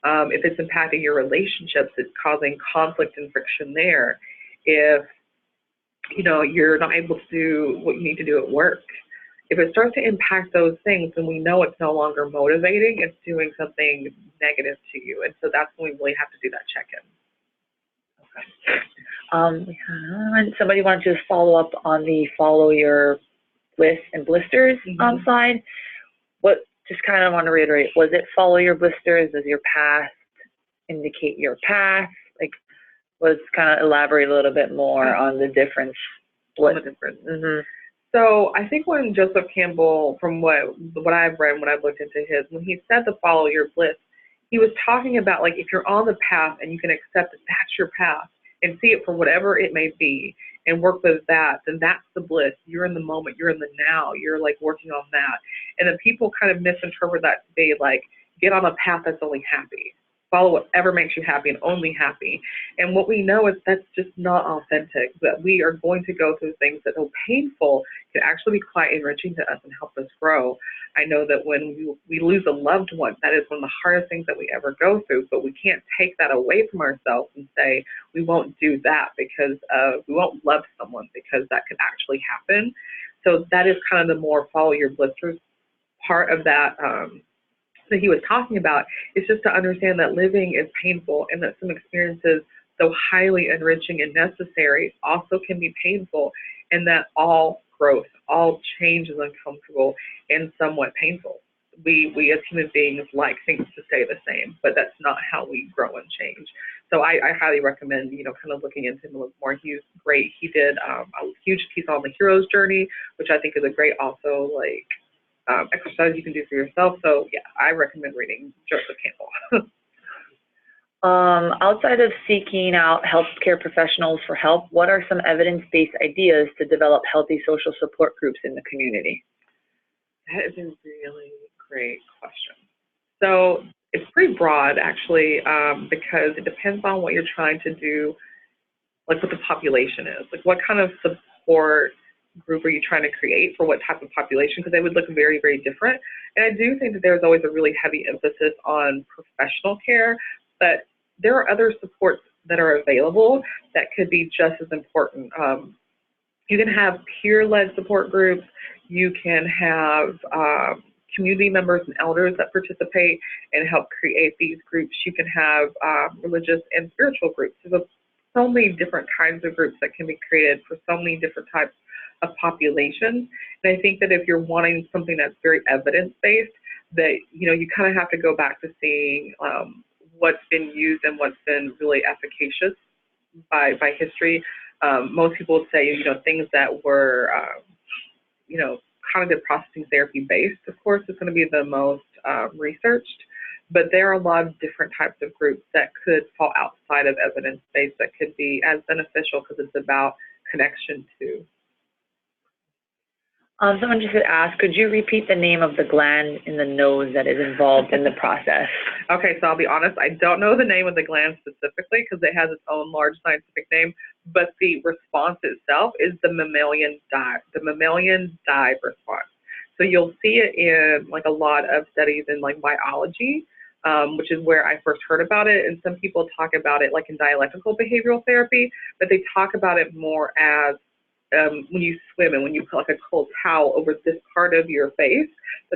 if it's impacting your relationships, it's causing conflict and friction there. If, you're not able to do what you need to do at work, if it starts to impact those things, then we know it's no longer motivating, it's doing something negative to you. And so that's when we really have to do that check-in. Okay. Somebody wanted to follow up on the follow your bliss and blisters side. Just kind of want to reiterate, was it follow your blisters? Does your past indicate your path? Let's kind of elaborate a little bit more on the difference. What the difference? So I think when Joseph Campbell, from what I've read, when I've looked into his, when he said to follow your bliss, he was talking about, like, if you're on the path and you can accept that that's your path and see it for whatever it may be and work with that, then that's the bliss. You're in the moment, you're in the now, you're like working on that. And then people kind of misinterpret that to be like, get on a path that's only happy. Follow whatever makes you happy and only happy. And what we know is that's just not authentic, that we are going to go through things that, though painful, can actually be quite enriching to us and help us grow. I know that when we lose a loved one, that is one of the hardest things that we ever go through, but we can't take that away from ourselves and say, we won't do that because we won't love someone, because that could actually happen. So that is kind of the more follow your blisters part of that that he was talking about, is just to understand that living is painful and that some experiences, though highly enriching and necessary, also can be painful, and that all growth, all change is uncomfortable and somewhat painful. We as human beings like things to stay the same, but that's not how we grow and change. So I highly recommend, kind of looking into him a little more. He's great. He did a huge piece on the hero's journey, which I think is a great also exercise you can do for yourself. So yeah, I recommend reading Joseph Campbell. Outside of seeking out healthcare professionals for help, what are some evidence-based ideas to develop healthy social support groups in the community? That is a really great question. So it's pretty broad, actually, because it depends on what you're trying to do, like what the population is. Like, what kind of support group are you trying to create for what type of population? Because they would look very, very different. And I do think that there's always a really heavy emphasis on professional care, but there are other supports that are available that could be just as important. You can have peer-led support groups. You can have community members and elders that participate and help create these groups. You can have religious and spiritual groups. There's so many different kinds of groups that can be created for so many different types of populations. And I think that if you're wanting something that's very evidence-based, that you kind of have to go back to seeing what's been used and what's been really efficacious by history. Most people would say, things that were, cognitive processing therapy based, of course, is going to be the most researched. But there are a lot of different types of groups that could fall outside of evidence-based that could be as beneficial because it's about connection too. Someone just asked, could you repeat the name of the gland in the nose that is involved in the process? Okay, so I'll be honest, I don't know the name of the gland specifically because it has its own large scientific name, but the response itself is the mammalian dive response. So you'll see it in like a lot of studies in like biology, which is where I first heard about it. And some people talk about it like in dialectical behavioral therapy, but they talk about it more as when you swim and when you put like a cold towel over this part of your face,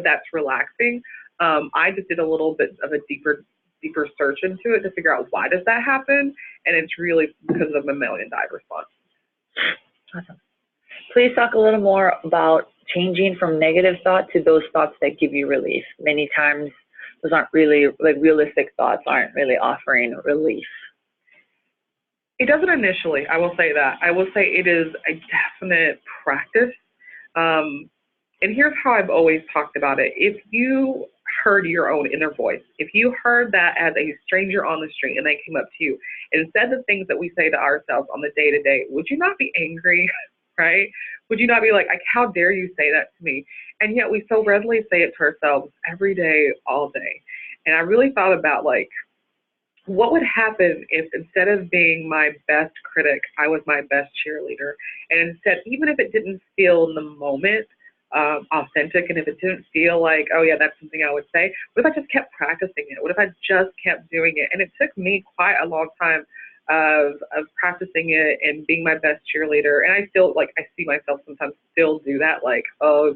that's relaxing. I just did a little bit of a deeper search into it to figure out why does that happen, and it's really because of the mammalian dive response. Awesome. Please talk a little more about changing from negative thought to those thoughts that give you relief. Many times those aren't really, like realistic thoughts aren't really offering relief. It doesn't initially, I will say that. I will say it is a definite practice. And here's how I've always talked about it. If you heard your own inner voice, if you heard that as a stranger on the street and they came up to you and said the things that we say to ourselves on the day-to-day, would you not be angry, right? Would you not be like, how dare you say that to me? And yet we so readily say it to ourselves every day, all day. And I really thought about like, what would happen if instead of being my best critic, I was my best cheerleader? And instead, even if it didn't feel in the moment authentic, and if it didn't feel like, oh yeah, that's something I would say, what if I just kept practicing it? What if I just kept doing it? And it took me quite a long time of practicing it and being my best cheerleader. And I still, like, I see myself sometimes still do that, like, oh,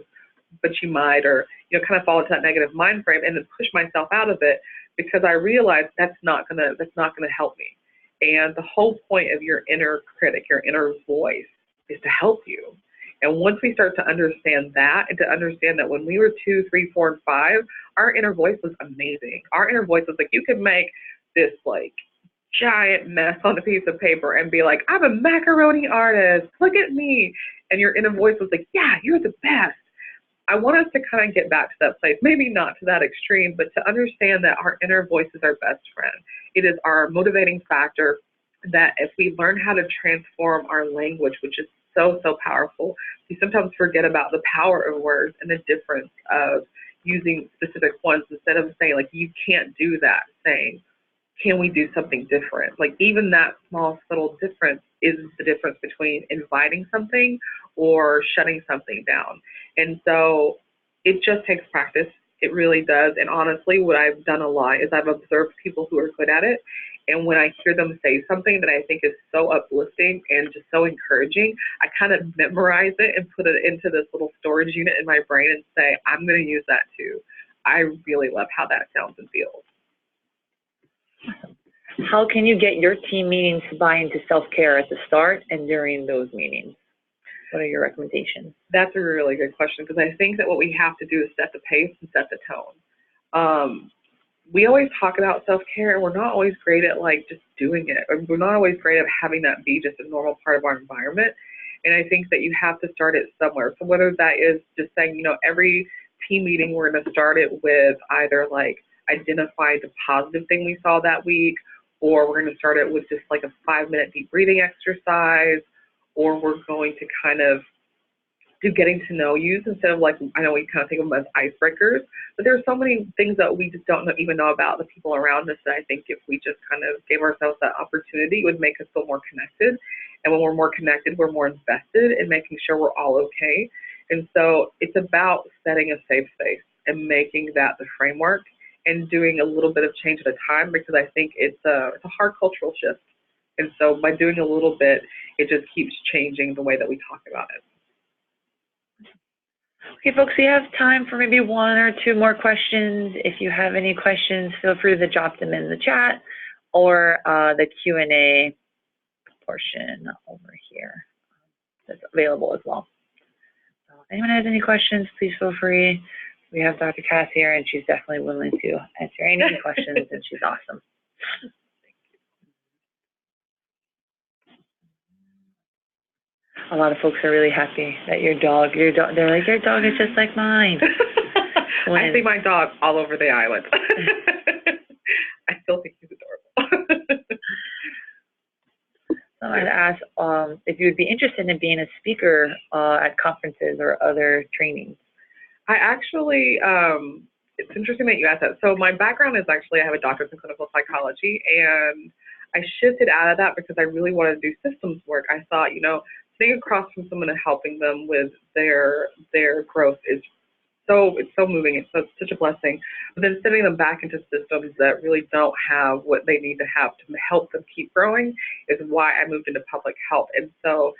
but you might, or, kind of fall into that negative mind frame and then push myself out of it, because I realized that's not gonna help me. And the whole point of your inner critic, your inner voice, is to help you. And once we start to understand that, and to understand that when we were 2, 3, 4, and 5, our inner voice was amazing. Our inner voice was like, you could make this like giant mess on a piece of paper and be like, I'm a macaroni artist, look at me. And your inner voice was like, yeah, you're the best. I want us to kind of get back to that place, maybe not to that extreme, but to understand that our inner voice is our best friend. It is our motivating factor, that if we learn how to transform our language, which is so, so powerful, we sometimes forget about the power of words and the difference of using specific ones instead of saying, like, you can't do that, saying, can we do something different? Like, even that small, subtle difference is the difference between inviting something or shutting something down. And so it just takes practice. It really does. And honestly, what I've done a lot is I've observed people who are good at it. And when I hear them say something that I think is so uplifting and just so encouraging, I kind of memorize it and put it into this little storage unit in my brain and say, I'm going to use that too. I really love how that sounds and feels. How can you get your team meetings to buy into self-care at the start and during those meetings? What are your recommendations? That's a really good question, because I think that what we have to do is set the pace and set the tone. We always talk about self-care, and we're not always great at like just doing it. Or we're not always great at having that be just a normal part of our environment. And I think that you have to start it somewhere. So whether that is just saying, every team meeting, we're going to start it with either like identify the positive thing we saw that week, or we're going to start it with just like a 5-minute deep breathing exercise, or we're going to kind of do getting to know yous instead of like, I know we kind of think of them as icebreakers, but there are so many things that we just don't even know about the people around us that I think if we just kind of gave ourselves that opportunity, it would make us feel more connected. And when we're more connected, we're more invested in making sure we're all okay. And so it's about setting a safe space and making that the framework and doing a little bit of change at a time, because I think it's a hard cultural shift. And so by doing a little bit, it just keeps changing the way that we talk about it. Okay, folks, we have time for maybe one or two more questions. If you have any questions, feel free to drop them in the chat or the Q&A portion over here that's available as well. So if anyone has any questions, please feel free. We have Dr. Cass here, and she's definitely willing to answer any questions, and she's awesome. A lot of folks are really happy that your dog, they're like, your dog is just like mine. I see my dog all over the island. I still think he's adorable. So I'd ask if you would be interested in being a speaker at conferences or other trainings. I actually, it's interesting that you asked that. So my background is actually, I have a doctorate in clinical psychology, and I shifted out of that because I really wanted to do systems work. I thought, you know, sitting across from someone and helping them with their growth is it's so moving. It's such a blessing. But then sending them back into systems that really don't have what they need to have to help them keep growing is why I moved into public health. And so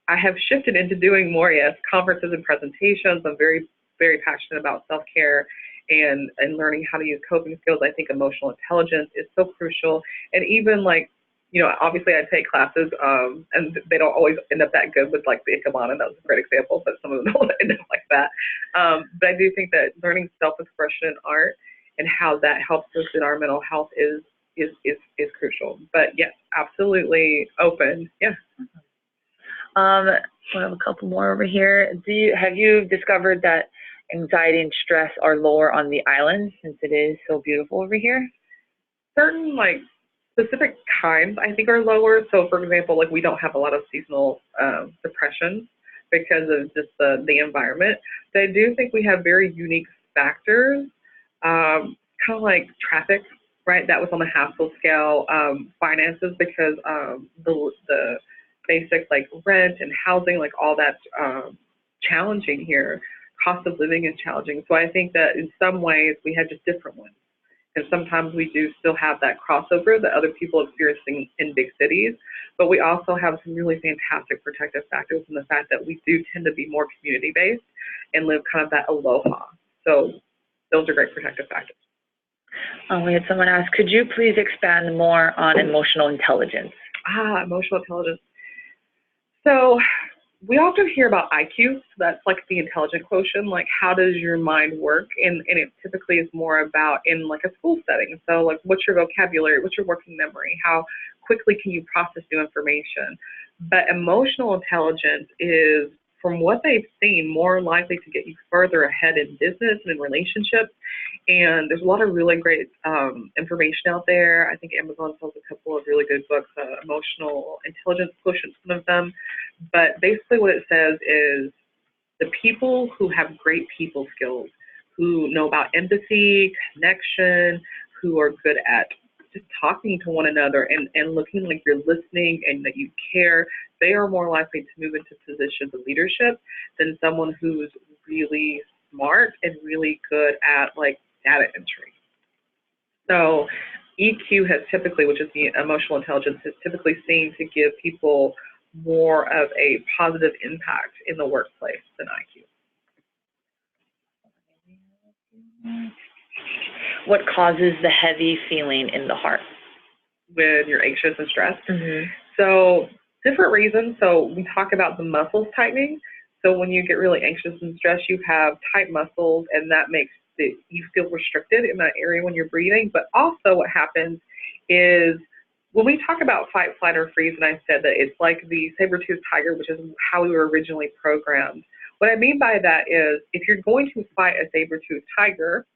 I have shifted into doing more, yes, conferences and presentations. I'm very, very passionate about self-care and learning how to use coping skills. I think emotional intelligence is so crucial. And even like, you know, obviously I take classes and they don't always end up that good with like the Ikebana. That was a great example, but some of them don't end up like that. But I do think that learning self-expression and art and how that helps us in our mental health is crucial. But yes, absolutely open. Yeah. We have a couple more over here. Have you discovered that anxiety and stress are lower on the island since it is so beautiful over here? Certain like specific kinds I think are lower. So for example, like we don't have a lot of seasonal depression because of just the environment. So I do think we have very unique factors, kind of like traffic, right? That was on the Haskell scale. Finances, because the basics like rent and housing, like all that's challenging here. Cost of living is challenging. So I think that in some ways we have just different ones. And sometimes we do still have that crossover that other people are experiencing in big cities, but we also have some really fantastic protective factors in the fact that we do tend to be more community-based and live kind of that aloha. So those are great protective factors. We had someone ask, could you please expand more on emotional intelligence? Emotional intelligence. So we often hear about IQ, so that's like the intelligent quotient, like how does your mind work? And it typically is more about in like a school setting. So like what's your vocabulary, what's your working memory, how quickly can you process new information? But emotional intelligence is, from what they've seen, more likely to get you further ahead in business and in relationships. And there's a lot of really great information out there. I think Amazon sells a couple of really good books, Emotional Intelligence Quotient, one of them. But basically what it says is the people who have great people skills, who know about empathy, connection, who are good at just talking to one another and looking like you're listening and that you care, they are more likely to move into positions of leadership than someone who's really smart and really good at like data entry. So EQ has typically, which is the emotional intelligence, is typically seen to give people more of a positive impact in the workplace than IQ. What causes the heavy feeling in the heart? When you're anxious and stressed. Mm-hmm. So different reasons. So we talk about the muscles tightening. So when you get really anxious and stressed, you have tight muscles, and that makes you feel restricted in that area when you're breathing. But also what happens is when we talk about fight, flight, or freeze, and I said that it's like the saber-toothed tiger, which is how we were originally programmed. What I mean by that is if you're going to fight a saber-toothed tiger,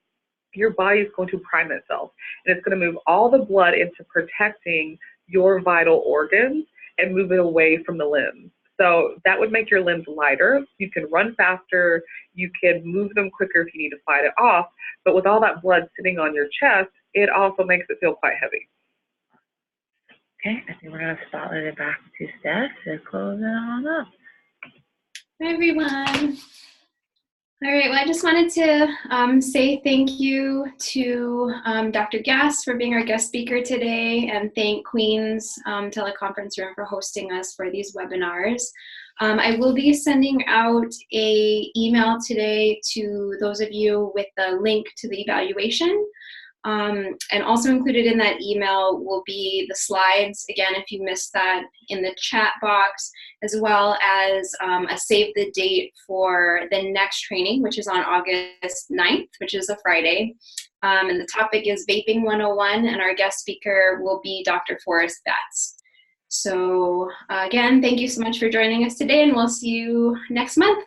your body is going to prime itself, and it's going to move all the blood into protecting your vital organs and move it away from the limbs. So that would make your limbs lighter. You can run faster. You can move them quicker if you need to fight it off. But with all that blood sitting on your chest, it also makes it feel quite heavy. Okay, I think we're going to spotlight it back to Steph to close it on up. Hi, everyone. All right, well, I just wanted to say thank you to Dr. Gass for being our guest speaker today, and thank Queen's Teleconference Room for hosting us for these webinars. I will be sending out an email today to those of you with the link to the evaluation. And also included in that email will be the slides, again, if you missed that, in the chat box, as well as a save the date for the next training, which is on August 9th, which is a Friday. And the topic is Vaping 101, and our guest speaker will be Dr. Forrest Batts. So again, thank you so much for joining us today, and we'll see you next month.